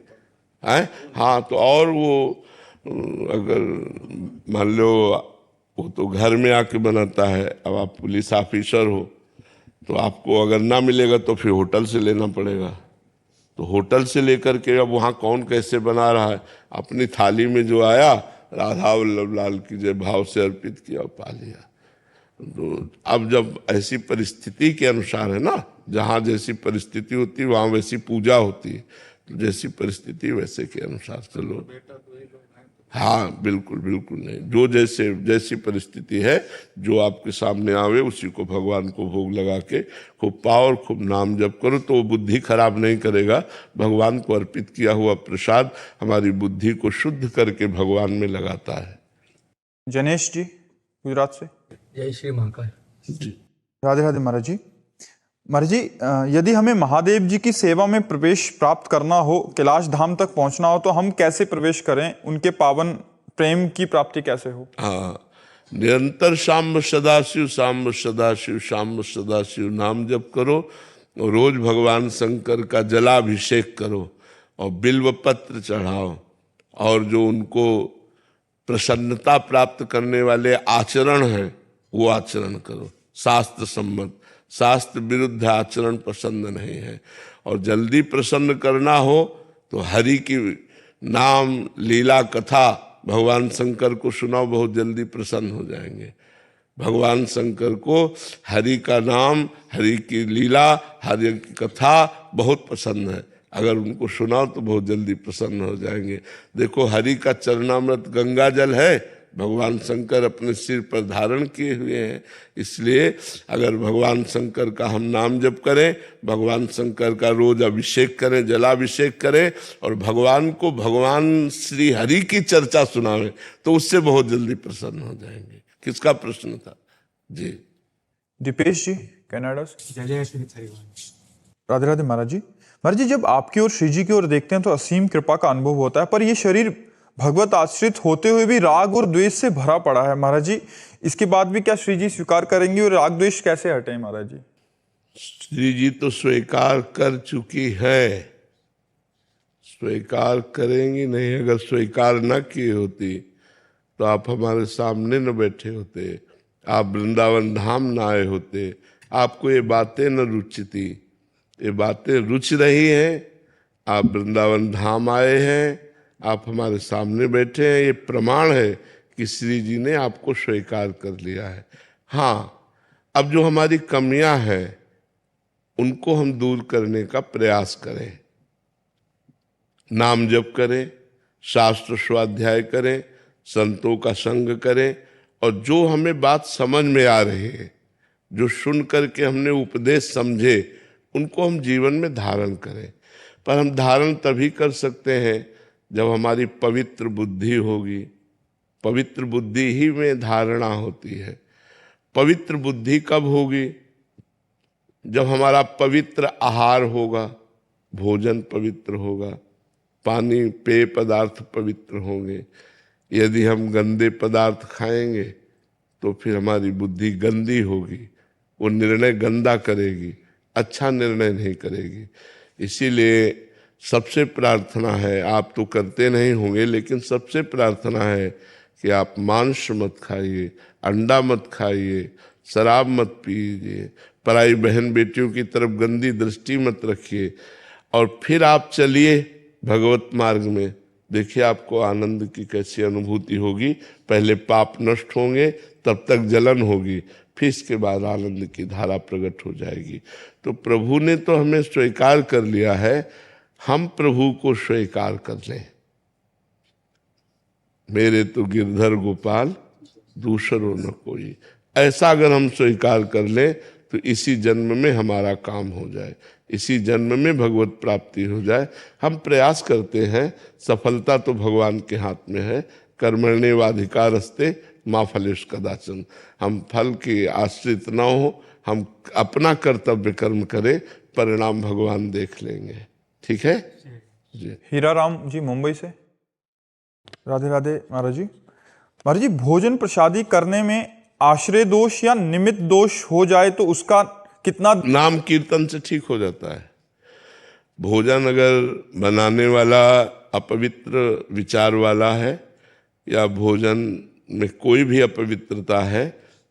हाँ, तो और वो अगर मान लो वो तो घर में आके बनाता है, अब आप पुलिस ऑफिसर हो तो आपको अगर ना मिलेगा तो फिर होटल से लेना पड़ेगा। तो होटल से लेकर के अब वहाँ कौन कैसे बना रहा है, अपनी थाली में जो आया राधा वल्लभ लाल की जय भाव से अर्पित किया और पा लिया। तो अब जब ऐसी परिस्थिति के अनुसार है ना, जहाँ जैसी परिस्थिति होती है वहाँ वैसी पूजा होती है, तो जैसी परिस्थिति वैसे के अनुसार चलो। हाँ बिल्कुल बिल्कुल नहीं, जो जैसे जैसी परिस्थिति है, जो आपके सामने आवे उसी को भगवान को भोग लगा के खूब पाओ और खूब नाम जप करो, तो वो बुद्धि खराब नहीं करेगा। भगवान को अर्पित किया हुआ प्रसाद हमारी बुद्धि को शुद्ध करके भगवान में लगाता है। जनेश जी गुजरात से। जय श्री महाकाल। राधे राधे महाराज जी। महाराज जी, यदि हमें महादेव जी की सेवा में प्रवेश प्राप्त करना हो, कैलाश धाम तक पहुंचना हो, तो हम कैसे प्रवेश करें? उनके पावन प्रेम की प्राप्ति कैसे हो? हाँ, निरंतर शाम सदाशिव शाम सदाशिव शाम सदाशिव नाम जप करो, और रोज भगवान शंकर का जलाभिषेक करो और बिल्व पत्र चढ़ाओ, और जो उनको प्रसन्नता प्राप्त करने वाले आचरण हैं वो आचरण करो, शास्त्र सम्मत। शास्त्र विरुद्ध आचरण पसंद नहीं है। और जल्दी प्रसन्न करना हो तो हरि की नाम लीला कथा भगवान शंकर को सुनाओ, बहुत जल्दी प्रसन्न हो जाएंगे। भगवान शंकर को हरि का नाम, हरि की लीला, हरि की कथा बहुत पसंद है। अगर उनको सुनाओ तो बहुत जल्दी प्रसन्न हो जाएंगे। देखो, हरि का चरणामृत गंगा जल है, भगवान शंकर अपने सिर पर धारण किए हुए हैं। इसलिए अगर भगवान शंकर का हम नाम जप करें, भगवान शंकर का रोज अभिषेक करें, जलाभिषेक करें, और भगवान को भगवान श्री हरि की चर्चा सुनावें, तो उससे बहुत जल्दी प्रसन्न हो जाएंगे। किसका प्रश्न था जी? दीपेश जी कनाडा से। जय जय श्री हरिवान। राधे राधे महाराज जी। महाराज जी, जब आपकी ओर श्री जी की ओर देखते हैं तो असीम कृपा का अनुभव होता है, पर यह शरीर भगवत आश्रित होते हुए भी राग और द्वेष से भरा पड़ा है। महाराज जी, इसके बाद भी क्या श्री जी स्वीकार करेंगे, और राग द्वेष कैसे हटे महाराज जी? श्री जी तो स्वीकार कर चुकी है, स्वीकार करेंगी नहीं। अगर स्वीकार न की होती तो आप हमारे सामने न बैठे होते, आप वृंदावन धाम न आए होते, आपको ये बातें न रुचती। ये बातें रुच रही हैं, आप वृंदावन धाम आए हैं, आप हमारे सामने बैठे हैं, ये प्रमाण है कि श्री जी ने आपको स्वीकार कर लिया है। हाँ, अब जो हमारी कमियां हैं उनको हम दूर करने का प्रयास करें, नाम जप करें, शास्त्र स्वाध्याय करें, संतों का संग करें, और जो हमें बात समझ में आ रही है, जो सुन करके हमने उपदेश समझे, उनको हम जीवन में धारण करें। पर हम धारण तभी कर सकते हैं जब हमारी पवित्र बुद्धि होगी। पवित्र बुद्धि ही में धारणा होती है। पवित्र बुद्धि कब होगी? जब हमारा पवित्र आहार होगा, भोजन पवित्र होगा, पानी पेय पदार्थ पवित्र होंगे। यदि हम गंदे पदार्थ खाएंगे तो फिर हमारी बुद्धि गंदी होगी, वो निर्णय गंदा करेगी, अच्छा निर्णय नहीं करेगी। इसीलिए सबसे प्रार्थना है, आप तो करते नहीं होंगे, लेकिन सबसे प्रार्थना है कि आप मांस मत खाइए, अंडा मत खाइए, शराब मत पीजिए, पराई बहन बेटियों की तरफ गंदी दृष्टि मत रखिए, और फिर आप चलिए भगवत मार्ग में। देखिए आपको आनंद की कैसी अनुभूति होगी। पहले पाप नष्ट होंगे, तब तक जलन होगी, फिर इसके बाद आनंद की धारा प्रकट हो जाएगी। तो प्रभु ने तो हमें स्वीकार कर लिया है, हम प्रभु को स्वीकार कर लें। मेरे तो गिरधर गोपाल दूसरों न कोई, ऐसा अगर हम स्वीकार कर लें तो इसी जन्म में हमारा काम हो जाए, इसी जन्म में भगवत प्राप्ति हो जाए। हम प्रयास करते हैं, सफलता तो भगवान के हाथ में है। कर्मण्येवाधिकारस्ते मा फलेषु कदाचन। हम फल की आश्रित न हो, हम अपना कर्तव्य कर्म करें, परिणाम भगवान देख लेंगे। ठीक है जी। हीरा राम जी मुंबई से। राधे राधे महाराज जी। महाराज जी, भोजन प्रसादी करने में आश्रय दोष या निमित्त दोष हो जाए तो उसका कितना? नाम कीर्तन से ठीक हो जाता है। भोजन अगर बनाने वाला अपवित्र विचार वाला है या भोजन में कोई भी अपवित्रता है,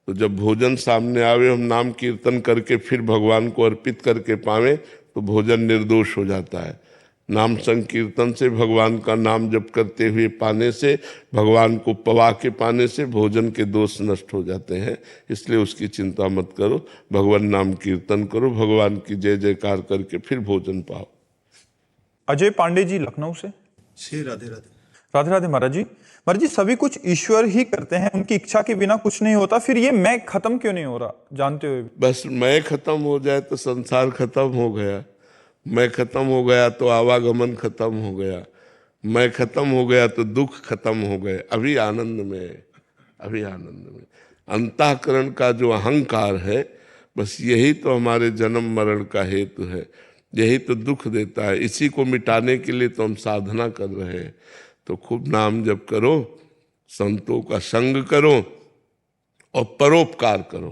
तो जब भोजन सामने आवे, हम नाम कीर्तन करके फिर भगवान को अर्पित करके पावें तो भोजन निर्दोष हो जाता है। नाम संकीर्तन से, भगवान का नाम जप करते हुए पाने से, भगवान को पवा के पाने से भोजन के दोष नष्ट हो जाते हैं। इसलिए उसकी चिंता मत करो, भगवान नाम कीर्तन करो, भगवान की जय जयकार करके फिर भोजन पाओ। अजय पांडे जी लखनऊ से। श्री राधे राधे। राधे राधे महाराज जी। महाराज जी, सभी कुछ ईश्वर ही करते हैं, उनकी इच्छा के बिना कुछ नहीं होता, फिर ये मैं खत्म क्यों नहीं हो रहा जानते हुए भी? बस मैं खत्म हो जाए तो संसार खत्म हो गया, मैं खत्म हो गया तो आवागमन खत्म हो गया, मैं खत्म हो गया तो दुख खत्म हो गए। अभी आनंद में, अभी आनंद में। अंतःकरण का जो अहंकार है, बस यही तो हमारे जन्म मरण का हेतु है, यही तो दुख देता है। इसी को मिटाने के लिए तो हम साधना कर रहे हैं। तो खूब नाम जप करो, संतों का संग करो और परोपकार करो।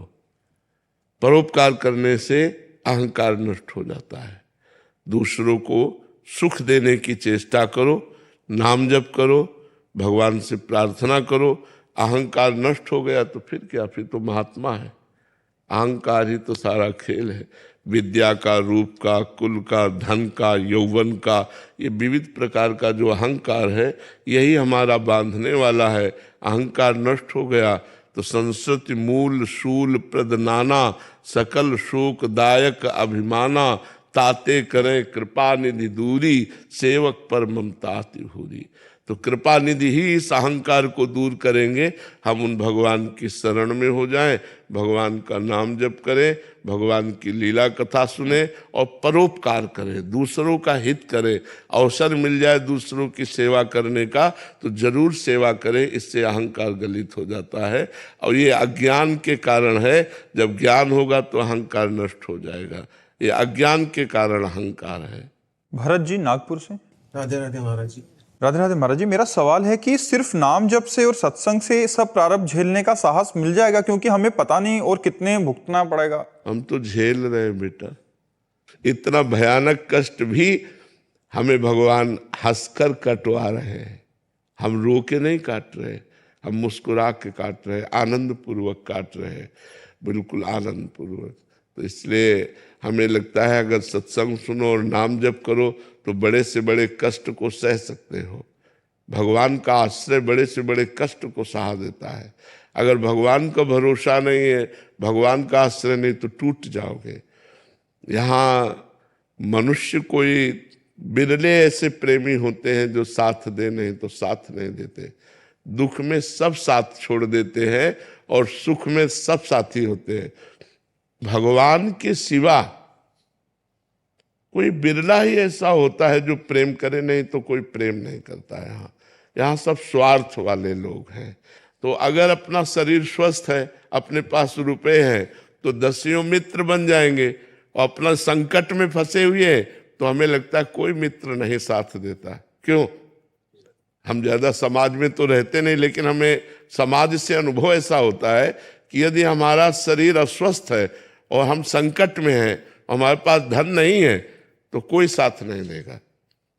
परोपकार करने से अहंकार नष्ट हो जाता है। दूसरों को सुख देने की चेष्टा करो, नाम जप करो, भगवान से प्रार्थना करो। अहंकार नष्ट हो गया तो फिर क्या, फिर तो महात्मा है। अहंकार ही तो सारा खेल है। विद्या का, रूप का, कुल का, धन का, यौवन का, ये विविध प्रकार का जो अहंकार है, यही हमारा बांधने वाला है। अहंकार नष्ट हो गया तो संस्कृति मूल शूल प्रद नाना, सकल शोक दायक अभिमाना, ताते करें कृपा निधि दूरी, सेवक पर ममता भूरी। तो कृपा निधि ही इस अहंकार को दूर करेंगे। हम उन भगवान की शरण में हो जाएं, भगवान का नाम जप करें, भगवान की लीला कथा सुने और परोपकार करें, दूसरों का हित करें। अवसर मिल जाए दूसरों की सेवा करने का तो जरूर सेवा करें, इससे अहंकार गलित हो जाता है। और ये अज्ञान के कारण है, जब ज्ञान होगा तो अहंकार नष्ट हो जाएगा। ये अज्ञान के कारण अहंकार है। भरत जी नागपुर से। राधे राधे महाराज जी। राधे राधे महाराज जी, मेरा सवाल है कि सिर्फ नाम जप से और सत्संग से सब प्रारब्ध झेलने का साहस मिल जाएगा? क्योंकि हमें पता नहीं और कितने भुगतना पड़ेगा। हम तो झेल रहे हैं बेटा, इतना भयानक कष्ट भी हमें भगवान हंसकर कटवा रहे हैं। हम रो के नहीं काट रहे, हम मुस्कुरा के काट रहे हैं, आनंद पूर्वक काट रहे हैं, बिल्कुल आनंद पूर्वक। तो इसलिए हमें लगता है अगर सत्संग सुनो और नाम जप करो तो बड़े से बड़े कष्ट को सह सकते हो। भगवान का आश्रय बड़े से बड़े कष्ट को सहा देता है। अगर भगवान का भरोसा नहीं है, भगवान का आश्रय नहीं, तो टूट जाओगे। यहाँ मनुष्य कोई बिरले ऐसे प्रेमी होते हैं जो साथ दे, नहीं तो साथ नहीं देते। दुख में सब साथ छोड़ देते हैं और सुख में सब साथी होते हैं। भगवान के सिवा कोई बिरला ही ऐसा होता है जो प्रेम करे, नहीं तो कोई प्रेम नहीं करता है। यहाँ सब स्वार्थ वाले लोग हैं। तो अगर अपना शरीर स्वस्थ है, अपने पास रुपए हैं, तो दसियों मित्र बन जाएंगे। और अपना संकट में फंसे हुए हैं तो हमें लगता है कोई मित्र नहीं साथ देता। क्यों? हम ज्यादा समाज में तो रहते नहीं, लेकिन हमें समाज से अनुभव ऐसा होता है कि यदि हमारा शरीर अस्वस्थ है और हम संकट में हैं, हमारे पास धन नहीं है, तो कोई साथ नहीं देगा।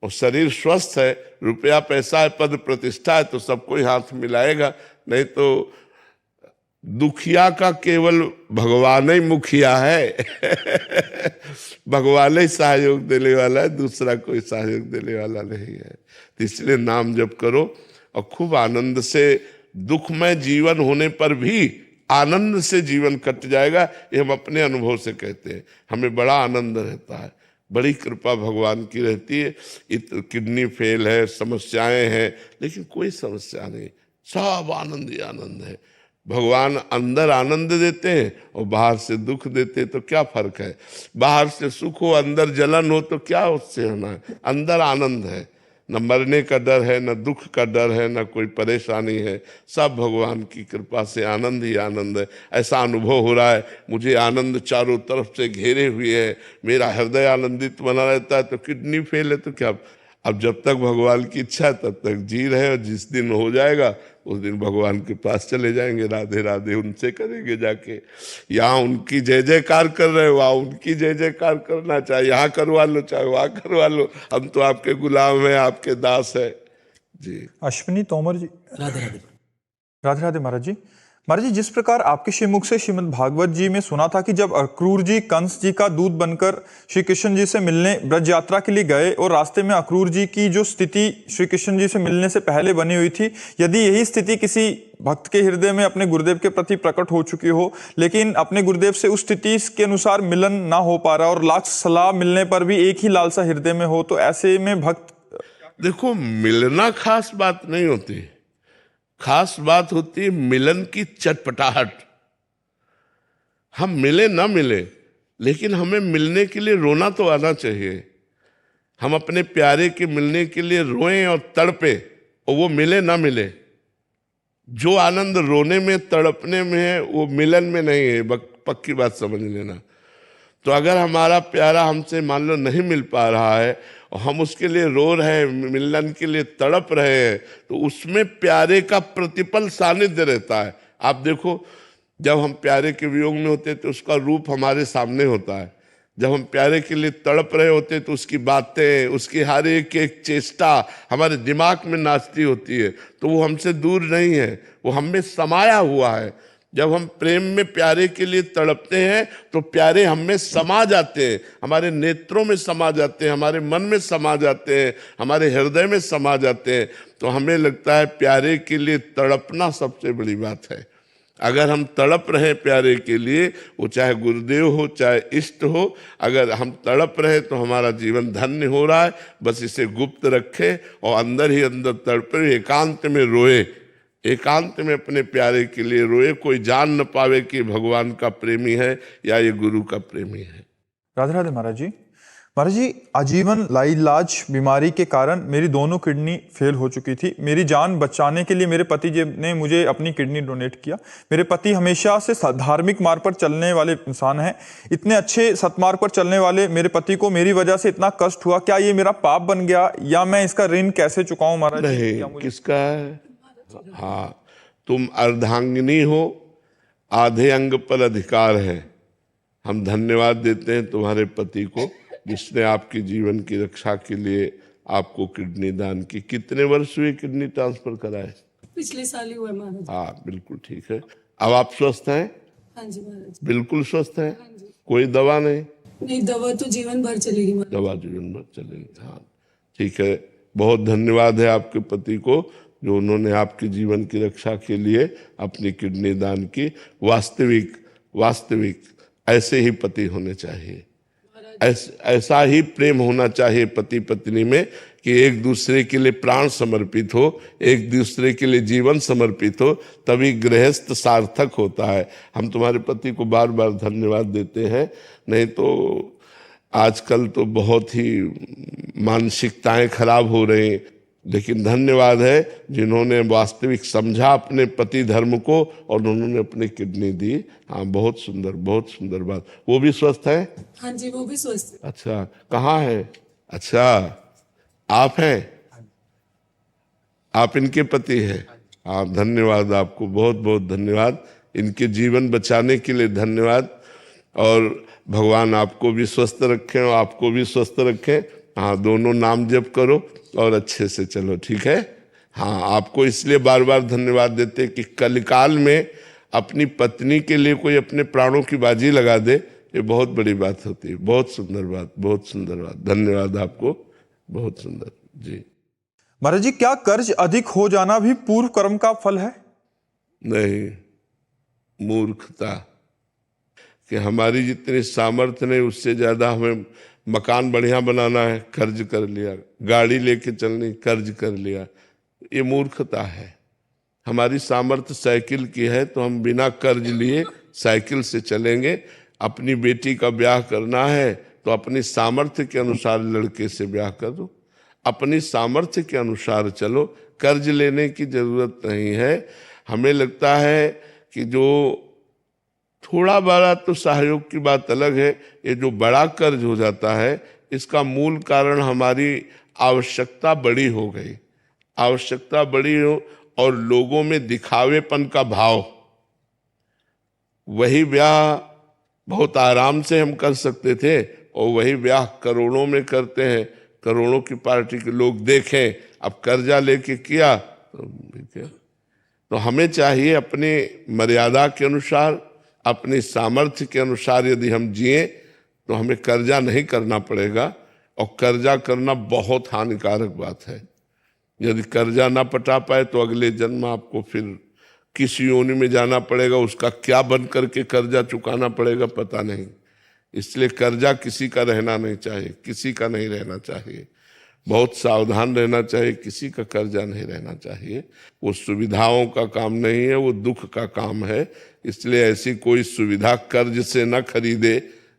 और शरीर स्वस्थ है, रुपया पैसा है, पद प्रतिष्ठा है, तो सबको हाथ मिलाएगा। नहीं तो दुखिया का केवल भगवान ही मुखिया है। भगवान ही सहयोग देने वाला है, दूसरा कोई सहयोग देने वाला नहीं है। तो इसलिए नाम जप करो और खूब आनंद से, दुखमय जीवन होने पर भी आनंद से जीवन कट जाएगा। ये हम अपने अनुभव से कहते हैं। हमें बड़ा आनंद रहता है, बड़ी कृपा भगवान की रहती है। किडनी फेल है, समस्याएं हैं, लेकिन कोई समस्या नहीं, सब आनंद ही आनंद है। भगवान अंदर आनंद देते हैं और बाहर से दुख देते हैं, तो क्या फर्क है? बाहर से सुख हो, अंदर जलन हो, तो क्या उससे होना है? अंदर आनंद है, न मरने का डर है, न दुख का डर है, न कोई परेशानी है। सब भगवान की कृपा से आनंद ही आनंद है। ऐसा अनुभव हो रहा है, मुझे आनंद चारों तरफ से घेरे हुए है, मेरा हृदय आनंदित बना रहता है। तो किडनी फेल है तो क्या, अब जब तक भगवान की इच्छा है तब तक जी रहे, और जिस दिन हो जाएगा उस दिन भगवान के पास चले जाएंगे। राधे राधे उनसे करेंगे जाके। यहाँ उनकी जय जयकार कर रहे हो, वहाँ उनकी जय जयकार करना, चाहे यहाँ करवा लो चाहे वहाँ करवा लो। हम तो आपके गुलाम हैं, आपके दास है जी। अश्विनी तोमर जी। राधे राधे। राधे राधे महाराज जी। महाराज जी, जिस प्रकार आपके श्रीमुख से श्रीमद् भागवत जी में सुना था कि जब अक्रूर जी कंस जी का दूत बनकर श्री कृष्ण जी से मिलने ब्रज यात्रा के लिए गए और रास्ते में अक्रूर जी की जो स्थिति श्री कृष्ण जी से मिलने से पहले बनी हुई थी, यदि यही स्थिति किसी भक्त के हृदय में अपने गुरुदेव के प्रति प्रकट हो चुकी हो, लेकिन अपने गुरुदेव से उस स्थिति के अनुसार मिलन ना हो पा रहा और लाख सलाह मिलने पर भी एक ही लालसा हृदय में हो, तो ऐसे में भक्त। देखो, मिलना खास बात नहीं होती, खास बात होती है मिलन की चटपटाहट। हम मिले ना मिले, लेकिन हमें मिलने के लिए रोना तो आना चाहिए। हम अपने प्यारे के मिलने के लिए रोएं और तड़पे, और वो मिले ना मिले। जो आनंद रोने में तड़पने में है वो मिलन में नहीं है, पक्की बात समझ लेना। तो अगर हमारा प्यारा हमसे मान लो नहीं मिल पा रहा है और हम उसके लिए रो रहे हैं, मिलन के लिए तड़प रहे हैं, तो उसमें प्यारे का प्रतिपल सानिध्य रहता है। आप देखो, जब हम प्यारे के वियोग में होते हैं तो उसका रूप हमारे सामने होता है। जब हम प्यारे के लिए तड़प रहे होते हैं तो उसकी बातें, उसकी हर एक एक चेष्टा हमारे दिमाग में नाचती होती है। तो वो हमसे दूर नहीं है, वो हम में समाया हुआ है। जब हम प्रेम में प्यारे के लिए तड़पते हैं तो प्यारे हम में समा जाते हैं, हमारे नेत्रों में समा जाते हैं, हमारे मन में समा जाते हैं, हमारे हृदय में समा जाते हैं। तो हमें लगता है प्यारे के लिए तड़पना सबसे बड़ी बात है। अगर हम तड़प रहे प्यारे के लिए, वो चाहे गुरुदेव हो चाहे इष्ट हो, अगर हम तड़प रहे तो हमारा जीवन धन्य हो रहा है। बस इसे गुप्त रखे और अंदर ही अंदर तड़पे, एकांत में रोए, एकांत में अपने प्यारे के लिए रोए। कोई जान न पावे कि भगवान का प्रेमी है या ये गुरु का प्रेमी है। राधे राधे महाराज जी। महाराज जी, आजीवन लाइलाज बीमारी के कारण मेरी दोनों किडनी फेल हो चुकी थी। मेरी जान बचाने के लिए मेरे पति जी ने मुझे अपनी किडनी डोनेट किया। मेरे पति हमेशा से धार्मिक मार्ग पर चलने वाले इंसान हैं। इतने अच्छे सतमार्ग पर चलने वाले मेरे पति को मेरी वजह से इतना कष्ट हुआ, क्या ये मेरा पाप बन गया या मैं इसका ऋण कैसे चुकाऊं महाराज जी? नहीं, किसका है? हाँ, तुम अर्धांगिनी हो, आधे अंग पर अधिकार है। हम धन्यवाद देते हैं तुम्हारे पति को जिसने आपके जीवन की रक्षा के लिए आपको किडनी दान की। कितने वर्ष हुए किडनी ट्रांसफर कराए? पिछले साल ही हुआ महाराज। हाँ, बिल्कुल ठीक है। अब आप स्वस्थ हैं? हाँ जी महाराज। बिल्कुल स्वस्थ हैं? हाँ जी। कोई दवा नहीं? नहीं, दवा तो जीवन भर चलेगी महाराज। दवा जीवन भर चलेगी। हाँ, ठीक है। बहुत धन्यवाद है आपके पति को जो उन्होंने आपके जीवन की रक्षा के लिए अपनी किडनी दान की। वास्तविक ऐसे ही पति होने चाहिए, ऐसा ही प्रेम होना चाहिए पति पत्नी में कि एक दूसरे के लिए प्राण समर्पित हो, एक दूसरे के लिए जीवन समर्पित हो, तभी गृहस्थ सार्थक होता है। हम तुम्हारे पति को बार बार धन्यवाद देते हैं। नहीं तो आजकल तो बहुत ही मानसिकताएं खराब हो रही, लेकिन धन्यवाद है जिन्होंने वास्तविक समझा अपने पति धर्म को और उन्होंने अपनी किडनी दी। हाँ, बहुत सुंदर बात। वो भी स्वस्थ है? हाँ जी, वो भी स्वस्थ है। अच्छा, कहाँ है? अच्छा, आप हैं? आप इनके पति हैं? हाँ, धन्यवाद आपको, बहुत बहुत धन्यवाद। इनके जीवन बचाने के लिए धन्यवाद। और भगवान आपको भी स्वस्थ रखें और आपको भी स्वस्थ रखें। हाँ, दोनों नाम जप करो और अच्छे से चलो, ठीक है? हाँ, आपको इसलिए बार बार धन्यवाद देते कि कलिकाल में अपनी पत्नी के लिए कोई अपने प्राणों की बाजी लगा दे, ये बहुत बड़ी बात होती है। बहुत सुंदर बात। धन्यवाद आपको, बहुत सुंदर जी। महाराज जी, क्या कर्ज अधिक हो जाना भी पूर्व कर्म का फल है? नहीं, मूर्खता कि हमारी जितनी सामर्थ्य नहीं उससे ज्यादा हमें मकान बढ़िया बनाना है, कर्ज कर लिया, गाड़ी लेके चलनी, कर्ज कर लिया, ये मूर्खता है। हमारी सामर्थ्य साइकिल की है तो हम बिना कर्ज लिए साइकिल से चलेंगे। अपनी बेटी का ब्याह करना है तो अपनी सामर्थ्य के अनुसार लड़के से ब्याह करो, अपनी सामर्थ्य के अनुसार चलो, कर्ज लेने की जरूरत नहीं है। हमें लगता है कि जो थोड़ा बड़ा तो सहयोग की बात अलग है, ये जो बड़ा कर्ज हो जाता है इसका मूल कारण हमारी आवश्यकता बड़ी हो गई, आवश्यकता बड़ी हो और लोगों में दिखावेपन का भाव। वही ब्याह बहुत आराम से हम कर सकते थे और वही ब्याह करोड़ों में करते हैं, करोड़ों की पार्टी के लोग देखें। अब कर्जा लेके किया तो तो हमें चाहिए अपने मर्यादा के अनुसार, अपने सामर्थ्य के अनुसार यदि हम जिए तो हमें कर्जा नहीं करना पड़ेगा। और कर्जा करना बहुत हानिकारक बात है। यदि कर्जा ना पटा पाए तो अगले जन्म आपको फिर किस योनि में जाना पड़ेगा, उसका क्या बन करके कर्जा चुकाना पड़ेगा पता नहीं। इसलिए कर्जा किसी का रहना नहीं चाहिए, किसी का नहीं रहना चाहिए। बहुत सावधान रहना चाहिए, किसी का कर्जा नहीं रहना चाहिए। वो सुविधाओं का काम नहीं है, वो दुख का काम है। इसलिए ऐसी कोई सुविधा कर्ज से न खरीदे,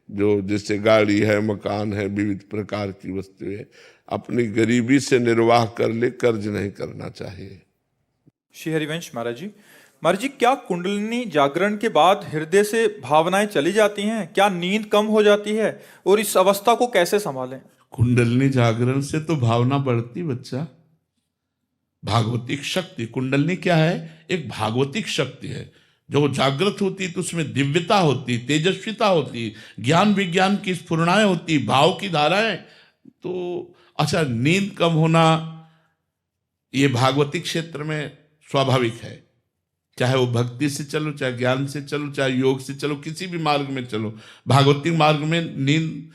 जो जैसे गाड़ी है, मकान है, विविध प्रकार की वस्तुएं, अपनी गरीबी से निर्वाह कर ले, कर्ज नहीं करना चाहिए। श्री हरिवंश महाराज जी, क्या कुंडलिनी जागरण के बाद हृदय से भावनाएं चली जाती हैं? क्या नींद कम हो जाती है? और इस अवस्था को कैसे संभालें? कुंडलिनी जागरण से तो भावना बढ़ती बच्चा। भागवतिक शक्ति, कुंडलिनी क्या है? एक भागवतिक शक्ति है। जो जागृत होती तो उसमें दिव्यता होती, तेजस्विता होती, ज्ञान विज्ञान की स्फुरणाएं होती, भाव की धाराएं। तो अच्छा, नींद कम होना ये भागवतिक क्षेत्र में स्वाभाविक है। चाहे वो भक्ति से चलो, चाहे ज्ञान से चलो, चाहे योग से चलो, किसी भी मार्ग में चलो, भागवतिक मार्ग में नींद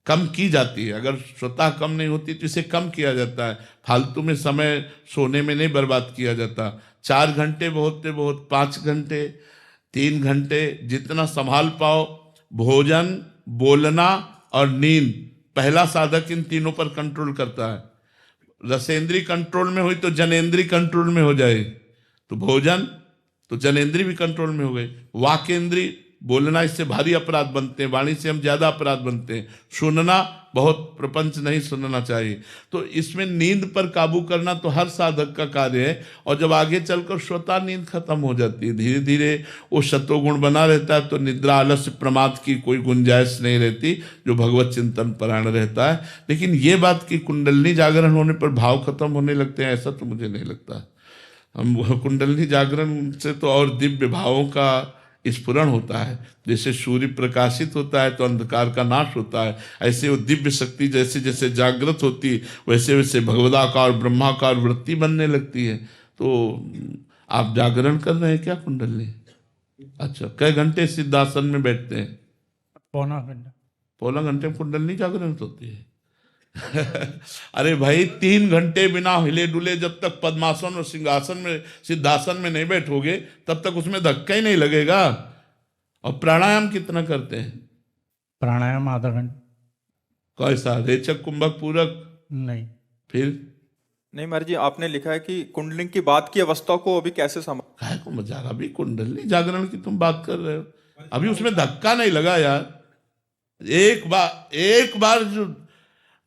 कम की जाती है। अगर स्वतः कम नहीं होती तो इसे कम किया जाता है। फालतू में समय सोने में नहीं बर्बाद किया जाता। 4 घंटे बहुत से बहुत, 5 घंटे, 3 घंटे, जितना संभाल पाओ। भोजन, बोलना और नींद, पहला साधक इन तीनों पर कंट्रोल करता है। रसेंद्री कंट्रोल में हुई तो जनेंद्री कंट्रोल में हो जाए। तो भोजन तो जनेंद्री भी कंट्रोल में हो गई। वाकेंद्री, बोलना, इससे भारी अपराध बनते हैं, वाणी से हम ज्यादा अपराध बनते हैं। सुनना, बहुत प्रपंच नहीं सुनना चाहिए। तो इसमें नींद पर काबू करना तो हर साधक का कार्य है। और जब आगे चलकर स्वतः नींद खत्म हो जाती है, धीरे धीरे वो सत्वगुण बना रहता है, तो निद्रा, आलस्य, प्रमाद की कोई गुंजाइश नहीं रहती, जो भगवत चिंतन परायण रहता है। लेकिन ये बात कि कुंडलिनी जागरण होने पर भाव खत्म होने लगते हैं, ऐसा तो मुझे नहीं लगता। हम कुंडलिनी जागरण से तो और दिव्य भावों का स्फुरण होता है। जैसे सूर्य प्रकाशित होता है तो अंधकार का नाश होता है, ऐसे वो दिव्य शक्ति जैसे जैसे जागृत होती वैसे वैसे भगवदाकार, ब्रह्माकार वृत्ति बनने लगती है। तो आप जागरण कर रहे हैं क्या कुंडलिनी? अच्छा, कई घंटे सिद्धासन में बैठते हैं? पौना घंटा। पौना घंटे में कुंडलिनी जागरण होती है? अरे भाई, 3 घंटे बिना हिले डुले जब तक पद्मासन और सिंहासन में, सिद्धासन में नहीं बैठोगे तब तक उसमें धक्का ही नहीं लगेगा। और प्राणायाम कितना करते हैं? प्राणायाम आधा घंटा। कैसा? रेचक, कुंभक, पूरक? नहीं। फिर नहीं महाराज जी, आपने लिखा है कि कुंडलिनी की बात की अवस्था को अभी कैसे संभाल। काय को मजाक, अभी कुंडलिनी जागरण की तुम बात कर रहे हो, अभी उसमें धक्का नहीं लगा यार। एक बार जो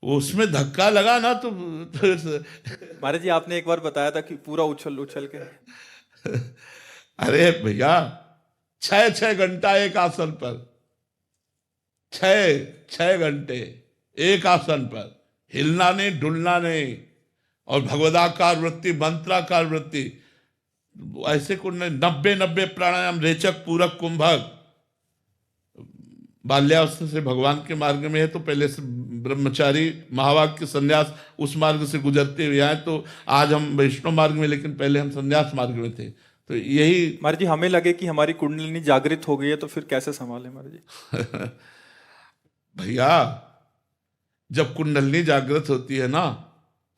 उसमें धक्का लगा ना तो महाराज जी, आपने एक बार बताया था कि पूरा उछल उछल के। अरे भैया, 6 घंटा एक आसन पर, 6 घंटे एक आसन पर, हिलना नहीं, डुलना नहीं। और भगवदाकार वृत्ति, मंत्राकार वृत्ति, ऐसे को 90 प्राणायाम, रेचक, पूरक, कुंभक। बाल्यावस्था से भगवान के मार्ग में है तो पहले से ब्रह्मचारी, महावाक्य, संन्यास, उस मार्ग से गुजरते हुए आए। तो आज हम वैष्णव मार्ग में, लेकिन पहले हम संन्यास मार्ग में थे। तो यही महाराज जी, हमें लगे कि हमारी कुंडलिनी जागृत हो गई है तो फिर कैसे संभालें महाराज जी? भैया, जब कुंडलिनी जागृत होती है ना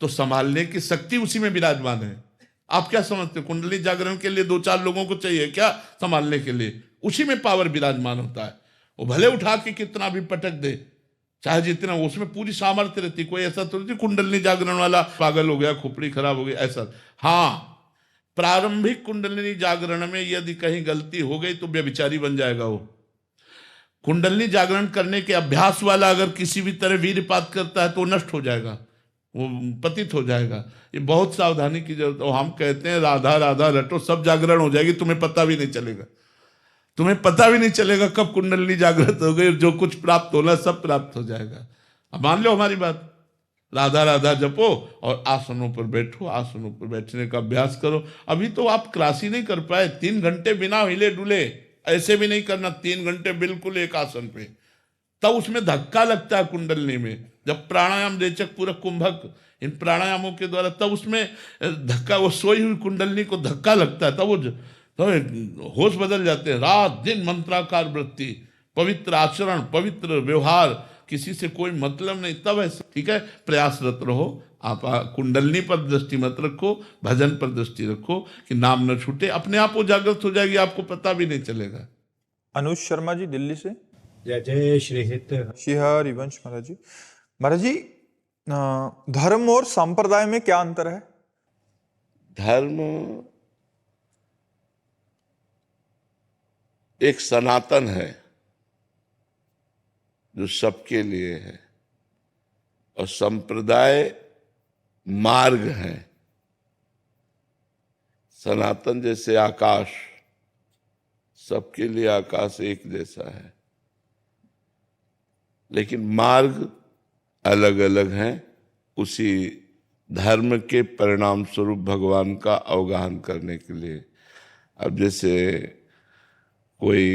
तो संभालने की शक्ति उसी में विराजमान है। आप क्या समझते हो? कुंडलिनी जागरण के लिए 2-4 लोगों को चाहिए क्या संभालने के लिए? उसी में पावर विराजमान होता है। वो भले उठा के कितना भी पटक दे, चाहे जितना, उसमें पूरी सामर्थ्य रहती। कोई ऐसा तो नहीं कुंडलिनी जागरण वाला पागल हो गया, खोपड़ी खराब हो गई, ऐसा। हाँ, प्रारंभिक कुंडलिनी जागरण में यदि कहीं गलती हो गई तो व्यभिचारी बन जाएगा वो। कुंडलिनी जागरण करने के अभ्यास वाला अगर किसी भी तरह वीरपात करता है तो वो नष्ट हो जाएगा, वो पतित हो जाएगा। ये बहुत सावधानी की जरूरत है। हम कहते हैं राधा राधा रटो, सब जागरण हो जाएगी, तुम्हें पता भी नहीं चलेगा। तुम्हें पता भी नहीं चलेगा कब कुंडलिनी जागृत हो गई। जो कुछ प्राप्त होना सब प्राप्त हो जाएगा। अब मान लो हमारी बात, राधा राधा जपो और आसनों पर बैठो, आसनों पर बैठने का अभ्यास करो। अभी तो आप क्लास ही नहीं कर पाए। 3 घंटे बिना हिले डुले, ऐसे भी नहीं करना, 3 घंटे बिल्कुल एक आसन पे। तब उसमें धक्का लगता है कुंडलनी में। जब प्राणायाम रेचक पूरक कुंभक इन प्राणायामों के द्वारा तब उसमें धक्का, वो सोई हुई कुंडलनी को धक्का लगता है, तब वो तो होश बदल जाते हैं। रात दिन मंत्राकार वृत्ति, पवित्र आचरण, पवित्र व्यवहार, किसी से कोई मतलब नहीं, तब ऐसे ठीक है प्रयासरत रहो। आप कुंडलनी पर दृष्टि मत रखो, भजन पर दृष्टि रखो कि नाम न छूटे, अपने आप वो जागृत हो जाएगी, आपको पता भी नहीं चलेगा। अनुज शर्मा जी दिल्ली से। जय जय श्री हित। श्री हरिवंश महाराज जी। महाराज जी, धर्म और संप्रदाय में क्या अंतर है? धर्म एक सनातन है जो सबके लिए है, और संप्रदाय मार्ग है। सनातन जैसे आकाश, सबके लिए आकाश एक जैसा है, लेकिन मार्ग अलग अलग हैं। उसी धर्म के परिणाम स्वरूप भगवान का अवगाहन करने के लिए। अब जैसे कोई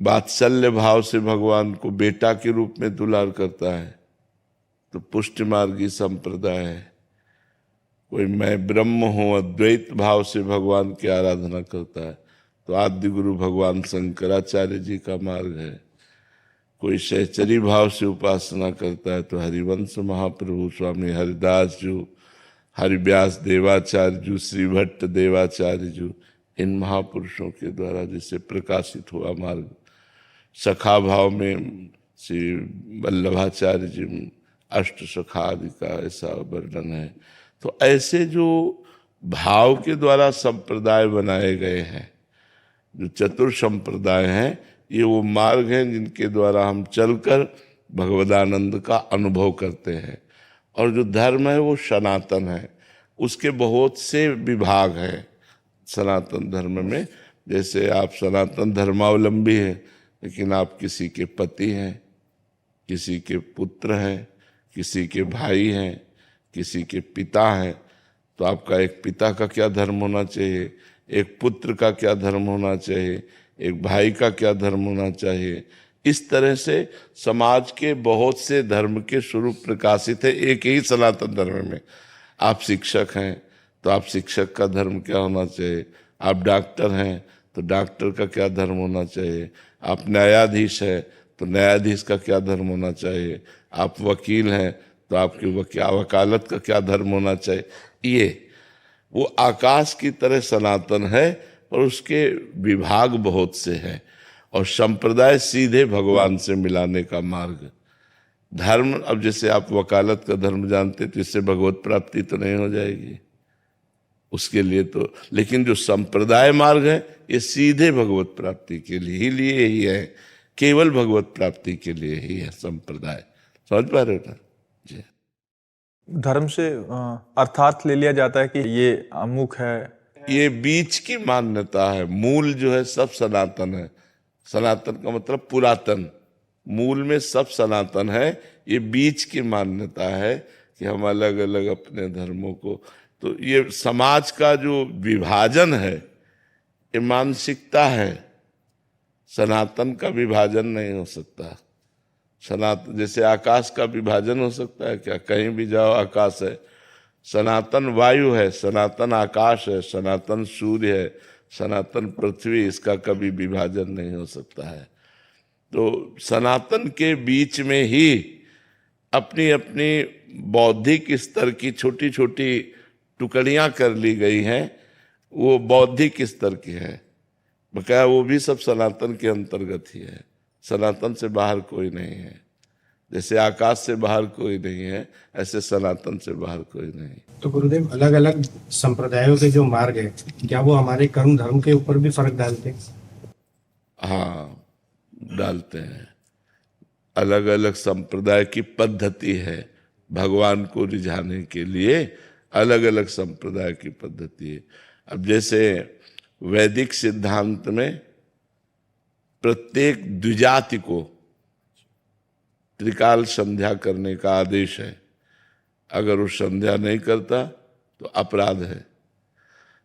वात्सल्य भाव से भगवान को बेटा के रूप में दुलार करता है तो पुष्टि मार्गी संप्रदाय है। कोई मैं ब्रह्म हूं अद्वैत भाव से भगवान की आराधना करता है तो आदि गुरु भगवान शंकराचार्य जी का मार्ग है। कोई सहचरी भाव से उपासना करता है तो हरिवंश महाप्रभु स्वामी हरिदास जी, हरिव्यास देवाचार्य जी, श्री भट्ट देवाचार्य जी, इन महापुरुषों के द्वारा जिसे प्रकाशित हुआ मार्ग। सखा भाव में श्री वल्लभाचार्य जी, अष्ट सखा आदि का ऐसा वर्णन है। तो ऐसे जो भाव के द्वारा संप्रदाय बनाए गए हैं, जो चतुर संप्रदाय हैं, ये वो मार्ग हैं जिनके द्वारा हम चलकर भगवदानंद का अनुभव करते हैं। और जो धर्म है वो सनातन है, उसके बहुत से विभाग हैं सनातन धर्म में। जैसे आप सनातन धर्मावलंबी हैं, लेकिन आप किसी के पति हैं, किसी के पुत्र हैं, किसी के भाई हैं, किसी के पिता हैं, तो आपका एक पिता का क्या धर्म होना चाहिए, एक पुत्र का क्या धर्म होना चाहिए, एक भाई का क्या धर्म होना चाहिए। इस तरह से समाज के बहुत से धर्म के स्वरूप प्रकाशित है एक ही सनातन धर्म में। आप शिक्षक हैं तो आप शिक्षक का धर्म क्या होना चाहिए, आप डॉक्टर हैं तो डॉक्टर का क्या धर्म होना चाहिए, आप न्यायाधीश हैं तो न्यायाधीश का क्या धर्म होना चाहिए, आप वकील हैं तो आपकी वकालत का क्या धर्म होना चाहिए। ये वो आकाश की तरह सनातन है और उसके विभाग बहुत से हैं। और संप्रदाय सीधे भगवान से मिलाने का मार्ग। धर्म, अब जैसे आप वकालत का धर्म जानते तो इससे भगवत प्राप्ति तो नहीं हो जाएगी उसके लिए तो, लेकिन जो संप्रदाय मार्ग है ये सीधे भगवत प्राप्ति के लिए ही है, केवल भगवत प्राप्ति के लिए ही है संप्रदाय। समझ पा रहे हो ना जी? धर्म से अर्थात ले लिया जाता है कि ये अमुक है, ये बीच की मान्यता है। मूल जो है सब सनातन है। सनातन का मतलब पुरातन, मूल में सब सनातन है। ये बीच की मान्यता है कि हम अलग अलग अपने धर्मों को, तो ये समाज का जो विभाजन है ये मानसिकता है। सनातन का विभाजन नहीं हो सकता। सनातन जैसे आकाश का विभाजन हो सकता है क्या? कहीं भी जाओ आकाश है। सनातन वायु है, सनातन आकाश है, सनातन सूर्य है, सनातन पृथ्वी, इसका कभी विभाजन नहीं हो सकता है। तो सनातन के बीच में ही अपनी अपनी बौद्धिक स्तर की छोटी छोटी टुकड़ियां कर ली गई हैं। वो बौद्धिक स्तर की है, बकाया वो भी सब सनातन के अंतर्गत ही है। सनातन से बाहर कोई नहीं है। जैसे आकाश से बाहर कोई नहीं है, ऐसे सनातन से बाहर कोई नहीं। तो गुरुदेव, अलग अलग संप्रदायों के जो मार्ग है, क्या वो हमारे कर्म धर्म के ऊपर भी फर्क डालते हैं? हाँ, डालते हैं। अलग अलग संप्रदाय की पद्धति है भगवान को रिझाने के लिए, अलग अलग संप्रदाय की पद्धति है। अब जैसे वैदिक सिद्धांत में प्रत्येक द्विजाति को त्रिकाल संध्या करने का आदेश है। अगर वो संध्या नहीं करता तो अपराध है।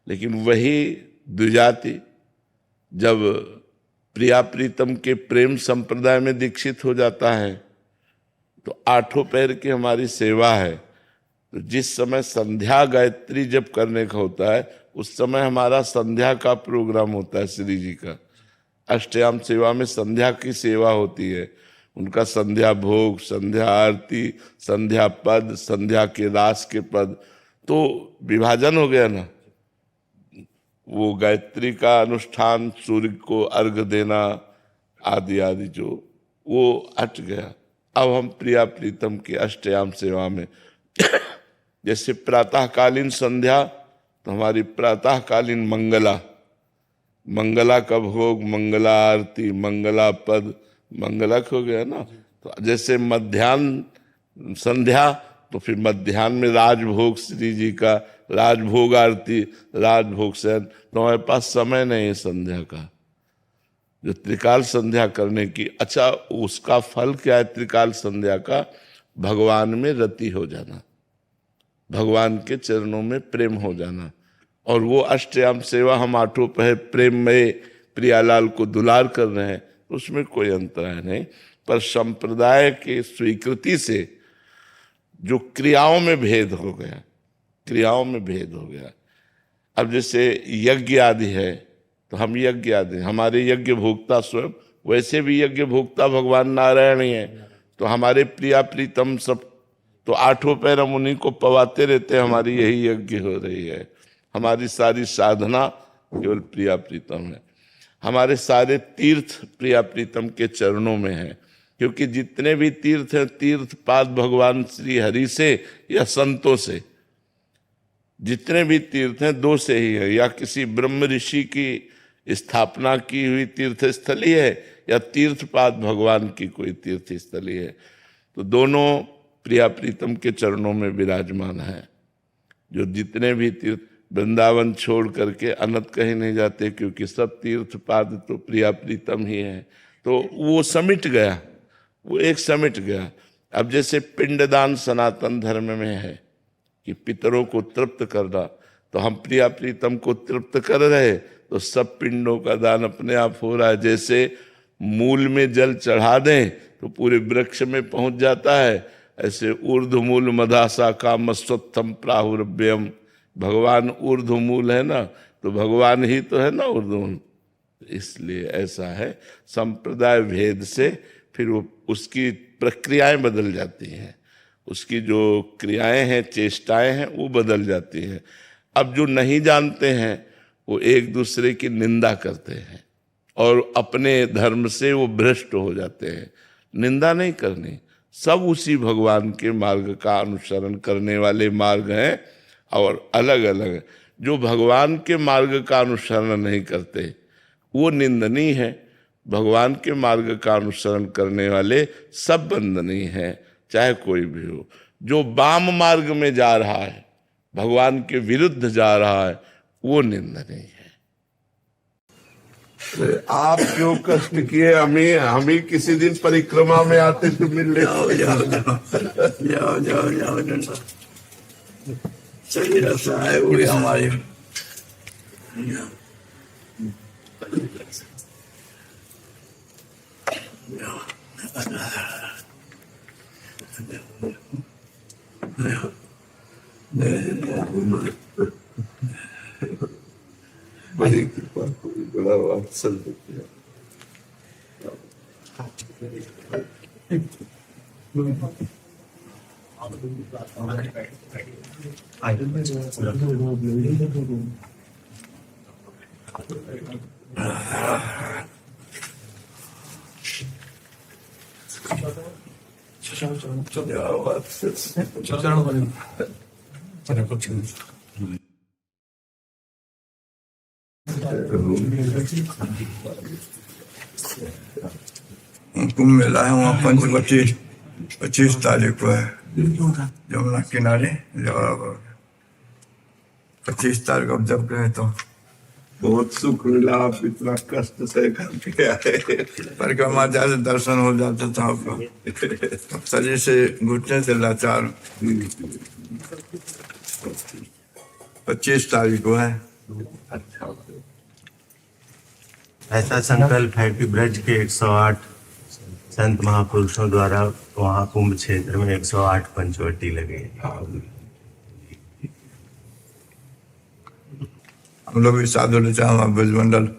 लेकिन वही द्विजाति जब प्रिया प्रीतम के प्रेम संप्रदाय में दीक्षित हो जाता है तो 8 पहर की हमारी सेवा है। तो जिस समय संध्या गायत्री जप करने का होता है उस समय हमारा संध्या का प्रोग्राम होता है। श्री जी का अष्टयाम सेवा में संध्या की सेवा होती है, उनका संध्या भोग, संध्या आरती, संध्या पद, संध्या के रास के पद, तो विभाजन हो गया ना। वो गायत्री का अनुष्ठान, सूर्य को अर्घ देना आदि आदि जो वो हट गया। अब हम प्रिया प्रीतम की अष्टयाम सेवा में जैसे प्रातःकालीन संध्या तो हमारी प्रातःकालीन मंगला का भोग, मंगला आरती, मंगला पद, मंगलक हो गया ना। तो जैसे मध्याह्न संध्या तो फिर मध्याह्न में राजभोग, श्री जी का राजभोग आरती, राजभोग से तो हमारे पास समय नहीं है संध्या का, जो त्रिकाल संध्या करने की। अच्छा, उसका फल क्या है त्रिकाल संध्या का? भगवान में रति हो जाना, भगवान के चरणों में प्रेम हो जाना। और वो अष्टयाम सेवा हम 8 पहर प्रेम में प्रियालाल को दुलार कर रहे हैं, उसमें कोई अंतर नहीं। पर संप्रदाय के स्वीकृति से जो क्रियाओं में भेद हो गया, क्रियाओं में भेद हो गया। अब जैसे यज्ञ आदि है तो हम यज्ञ आदि, हमारे यज्ञ भोक्ता स्वयं, वैसे भी यज्ञ भोक्ता भगवान नारायण ही है। तो हमारे प्रिया प्रीतम सब तो 8 पहर हम उन्हीं को पवाते रहते हैं, हमारी यही यज्ञ हो रही है। हमारी सारी साधना केवल प्रिया प्रीतम है, हमारे सारे तीर्थ प्रिया प्रीतम के चरणों में है। क्योंकि जितने भी तीर्थ हैं, तीर्थ पाद भगवान श्री हरि से या संतों से, जितने भी तीर्थ हैं 2 से ही है, या किसी ब्रह्म ऋषि की स्थापना की हुई तीर्थ स्थली है या तीर्थपाद भगवान की कोई तीर्थ स्थली है। तो दोनों प्रिया प्रीतम के चरणों में विराजमान है। जो जितने भी तीर्थ, वृंदावन छोड़ करके अनंत कहीं नहीं जाते, क्योंकि सब तीर्थपाद तो प्रिया प्रीतम ही है। तो वो समिट गया, वो एक समिट गया। अब जैसे पिंडदान सनातन धर्म में है कि पितरों को तृप्त करना, तो हम प्रिया प्रीतम को तृप्त कर रहे तो सब पिंडों का दान अपने आप हो रहा है। जैसे मूल में जल चढ़ा दें तो पूरे वृक्ष में पहुंच जाता है, ऐसे ऊर्ध्वमूल मदासा काम स्वत्थम प्राहुरभ्यम, भगवान ऊर्ध्वमूल है ना, तो भगवान ही तो है ना ऊर्ध्वमूल। इसलिए ऐसा है, संप्रदाय भेद से फिर वो उसकी प्रक्रियाएं बदल जाती हैं, उसकी जो क्रियाएं हैं, चेष्टाएं हैं, वो बदल जाती हैं। अब जो नहीं जानते हैं वो एक दूसरे की निंदा करते हैं और अपने धर्म से वो भ्रष्ट हो जाते हैं। निंदा नहीं करनी, सब उसी भगवान के मार्ग का अनुसरण करने वाले मार्ग हैं और अलग अलग। जो भगवान के मार्ग का अनुसरण नहीं करते वो निंदनीय है, भगवान के मार्ग का अनुसरण करने वाले सब वंदनीय हैं, चाहे कोई भी हो। जो वाम मार्ग में जा रहा है, भगवान के विरुद्ध जा रहा है, वो निंदनीय है। आप जो कष्ट किए, हमें किसी दिन परिक्रमा में आते तो मिल ले। जाओ सही रसा है वो हमारे। बड़ी कृपा, बड़ा वात्सल्य किया। कुंभ मेला है वहाँ 25 तारीख को है, यमुना किनारे। 25 तारीख अब जब गए तो बहुत सुख मिला, आप इतना कष्ट से करके आए। परिक्रमा जाते दर्शन हो जाता था आपका, शरीर से घुटने से लाचार। 25 तारीख को है। अच्छा, ऐसा संकल्प है कि ब्रज के 108 संत महापुरुषों द्वारा वहाँ कुंभ क्षेत्र में 108 पंचवटी लगे। हम लोग भी साधु हमारा ब्रजमंडल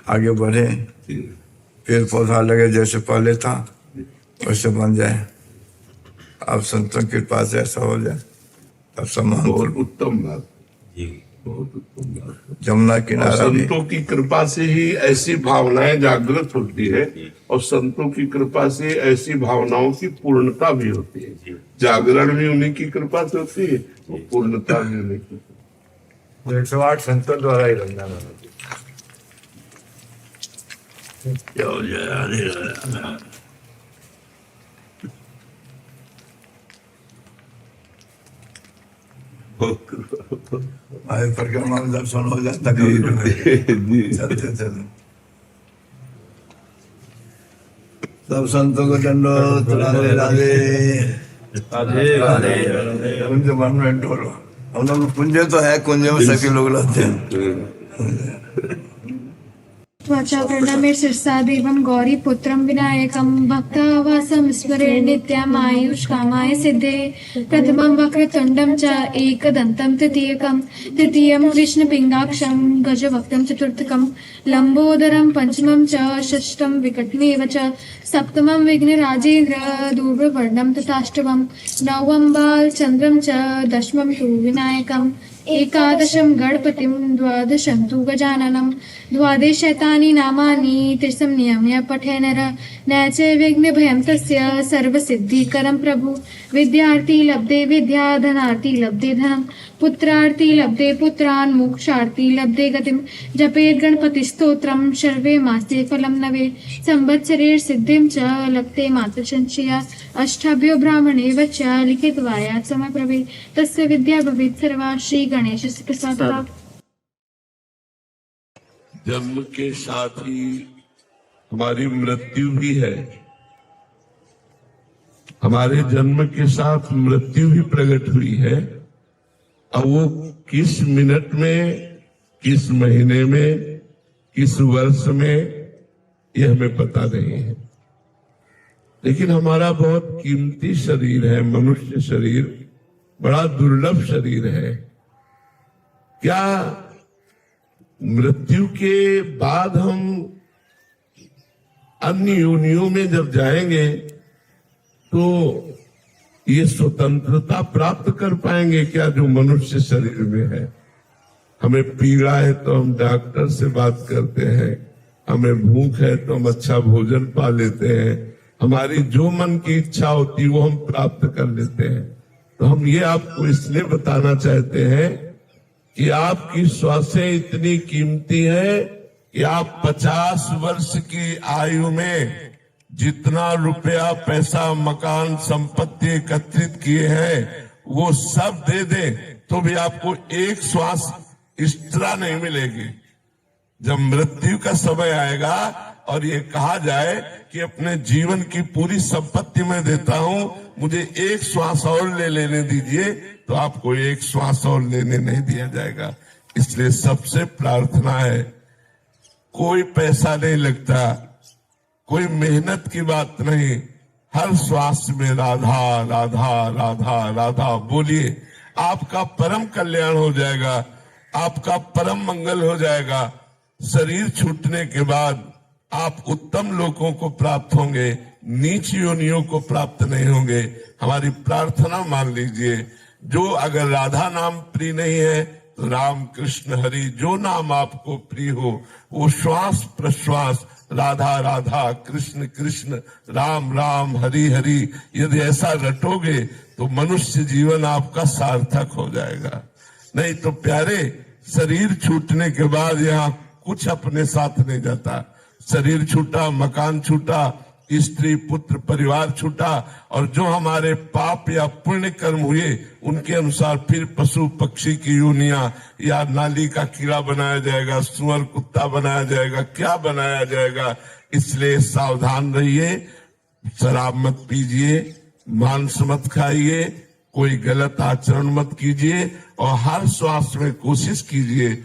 आगे बढ़े, पेड़ पौधा लगे जैसे पहले था वैसे बन जाए। आप संतों की कृपा से ऐसा हो जाए तब सम्मान। बहुत उत्तम बात, जी बहुत उत्तम बात। जमुना किनारा भी संतों की कृपा से ही ऐसी भावनाएं जागृत होती है और संतों की कृपा से ऐसी भावनाओं की पूर्णता भी होती है। जागरण भी उन्हीं की कृपा से होती है और पूर्णता भी उन्हीं की। 108 संतों द्वारा ही बनना है। हमारे परिक्रमा में दर्शन हो जाता चलते चलते। सब संतों को दंडोत, राधे राधे राधे। कुंज मन में डोलो। हम लोग कुंज तो है, कुंज में सभी लोग रहते हैं। त्वचा प्रणमे शिरसा देवं गौरी पुत्रं विनायकं भक्तावासं स्मरे नित्यं आयुष्कामाय सिद्धे। प्रथमं वक्रतुण्डं च एकदन्तं तृतीयं कृष्णपिङ्गाक्षं गजवक्त्रं चतुर्थकं लम्बोदरं पंचमं च षष्ठं विकटमेव च सप्तमं विघ्नराजेन्द्र दूरवर्णं तथाष्टमं नवमं बालचन्द्रं च दशमं तु विनायकम् एकादशं गणपतिं द्वादशं तु गजाननं द्वादशैतानि नामानि त्रिशं नियम्य पठे नर न च विघ्नभयं तस्य सर्वसिद्धिकरं प्रभु। विद्यार्थी लब्धे विद्या, धनार्थी लब्धे धनं, पुत्रार्थी लब्धे पुत्रान्, मोक्षार्थी लब्धे गतिं। जपेत् गणपतिस्तोत्रं सर्वे मासे फलं नवे संवत्सरे सिद्धिं च लभते मातृसंशया। अष्टाभ्यो ब्राह्मणे च लिखित्वाया समय प्रभे तस्य विद्या भवेत् सर्वा श्री गणेशस्य प्रसादात्। जन्म के साथ ही हमारी मृत्यु भी है। हमारे जन्म के साथ मृत्यु भी प्रकट हुई है। अब वो किस मिनट में, किस महीने में, किस वर्ष में, ये हमें पता नहीं है। लेकिन हमारा बहुत कीमती शरीर है, मनुष्य शरीर बड़ा दुर्लभ शरीर है। क्या मृत्यु के बाद हम अन्य योनियों में जब जाएंगे तो ये स्वतंत्रता प्राप्त कर पाएंगे क्या जो मनुष्य शरीर में है? हमें पीड़ा है तो हम डॉक्टर से बात करते हैं, हमें भूख है तो हम अच्छा भोजन पा लेते हैं, हमारी जो मन की इच्छा होती वो हम प्राप्त कर लेते हैं। तो हम ये आपको इसलिए बताना चाहते हैं कि आपकी श्वासें इतनी कीमती है कि आप 50 वर्ष की आयु में जितना रुपया, पैसा, मकान, संपत्ति एकत्रित किए हैं वो सब दे दे तो भी आपको एक श्वास एक्स्ट्रा नहीं मिलेगी। जब मृत्यु का समय आएगा और ये कहा जाए कि अपने जीवन की पूरी संपत्ति मैं देता हूं, मुझे एक श्वास और लेने दीजिए, तो आपको एक श्वास और लेने नहीं दिया जाएगा। इसलिए सबसे प्रार्थना है, कोई पैसा नहीं लगता, कोई मेहनत की बात नहीं, हर श्वास में राधा राधा राधा राधा बोलिए, आपका परम कल्याण हो जाएगा, आपका परम मंगल हो जाएगा। शरीर छूटने के बाद आप उत्तम लोगों को प्राप्त होंगे, नीच योनियों को प्राप्त नहीं होंगे। हमारी प्रार्थना मान लीजिए, जो अगर राधा नाम प्रिय नहीं है तो राम कृष्ण हरि जो नाम आपको प्रिय हो, वो श्वास प्रश्वास राधा राधा, कृष्ण कृष्ण, राम राम, हरि हरि, यदि ऐसा रटोगे तो मनुष्य जीवन आपका सार्थक हो जाएगा। नहीं तो प्यारे, शरीर छूटने के बाद यहाँ कुछ अपने साथ नहीं जाता। शरीर छूटा, मकान छूटा, स्त्री पुत्र परिवार छूटा, और जो हमारे पाप या पुण्य कर्म हुए उनके अनुसार फिर पशु पक्षी की योनियां या नाली का कीड़ा बनाया जाएगा, सुअर कुत्ता बनाया जाएगा, क्या बनाया जाएगा। इसलिए सावधान रहिए, शराब मत पीजिए, मांस मत खाइए, कोई गलत आचरण मत कीजिए, और हर श्वास में कोशिश कीजिए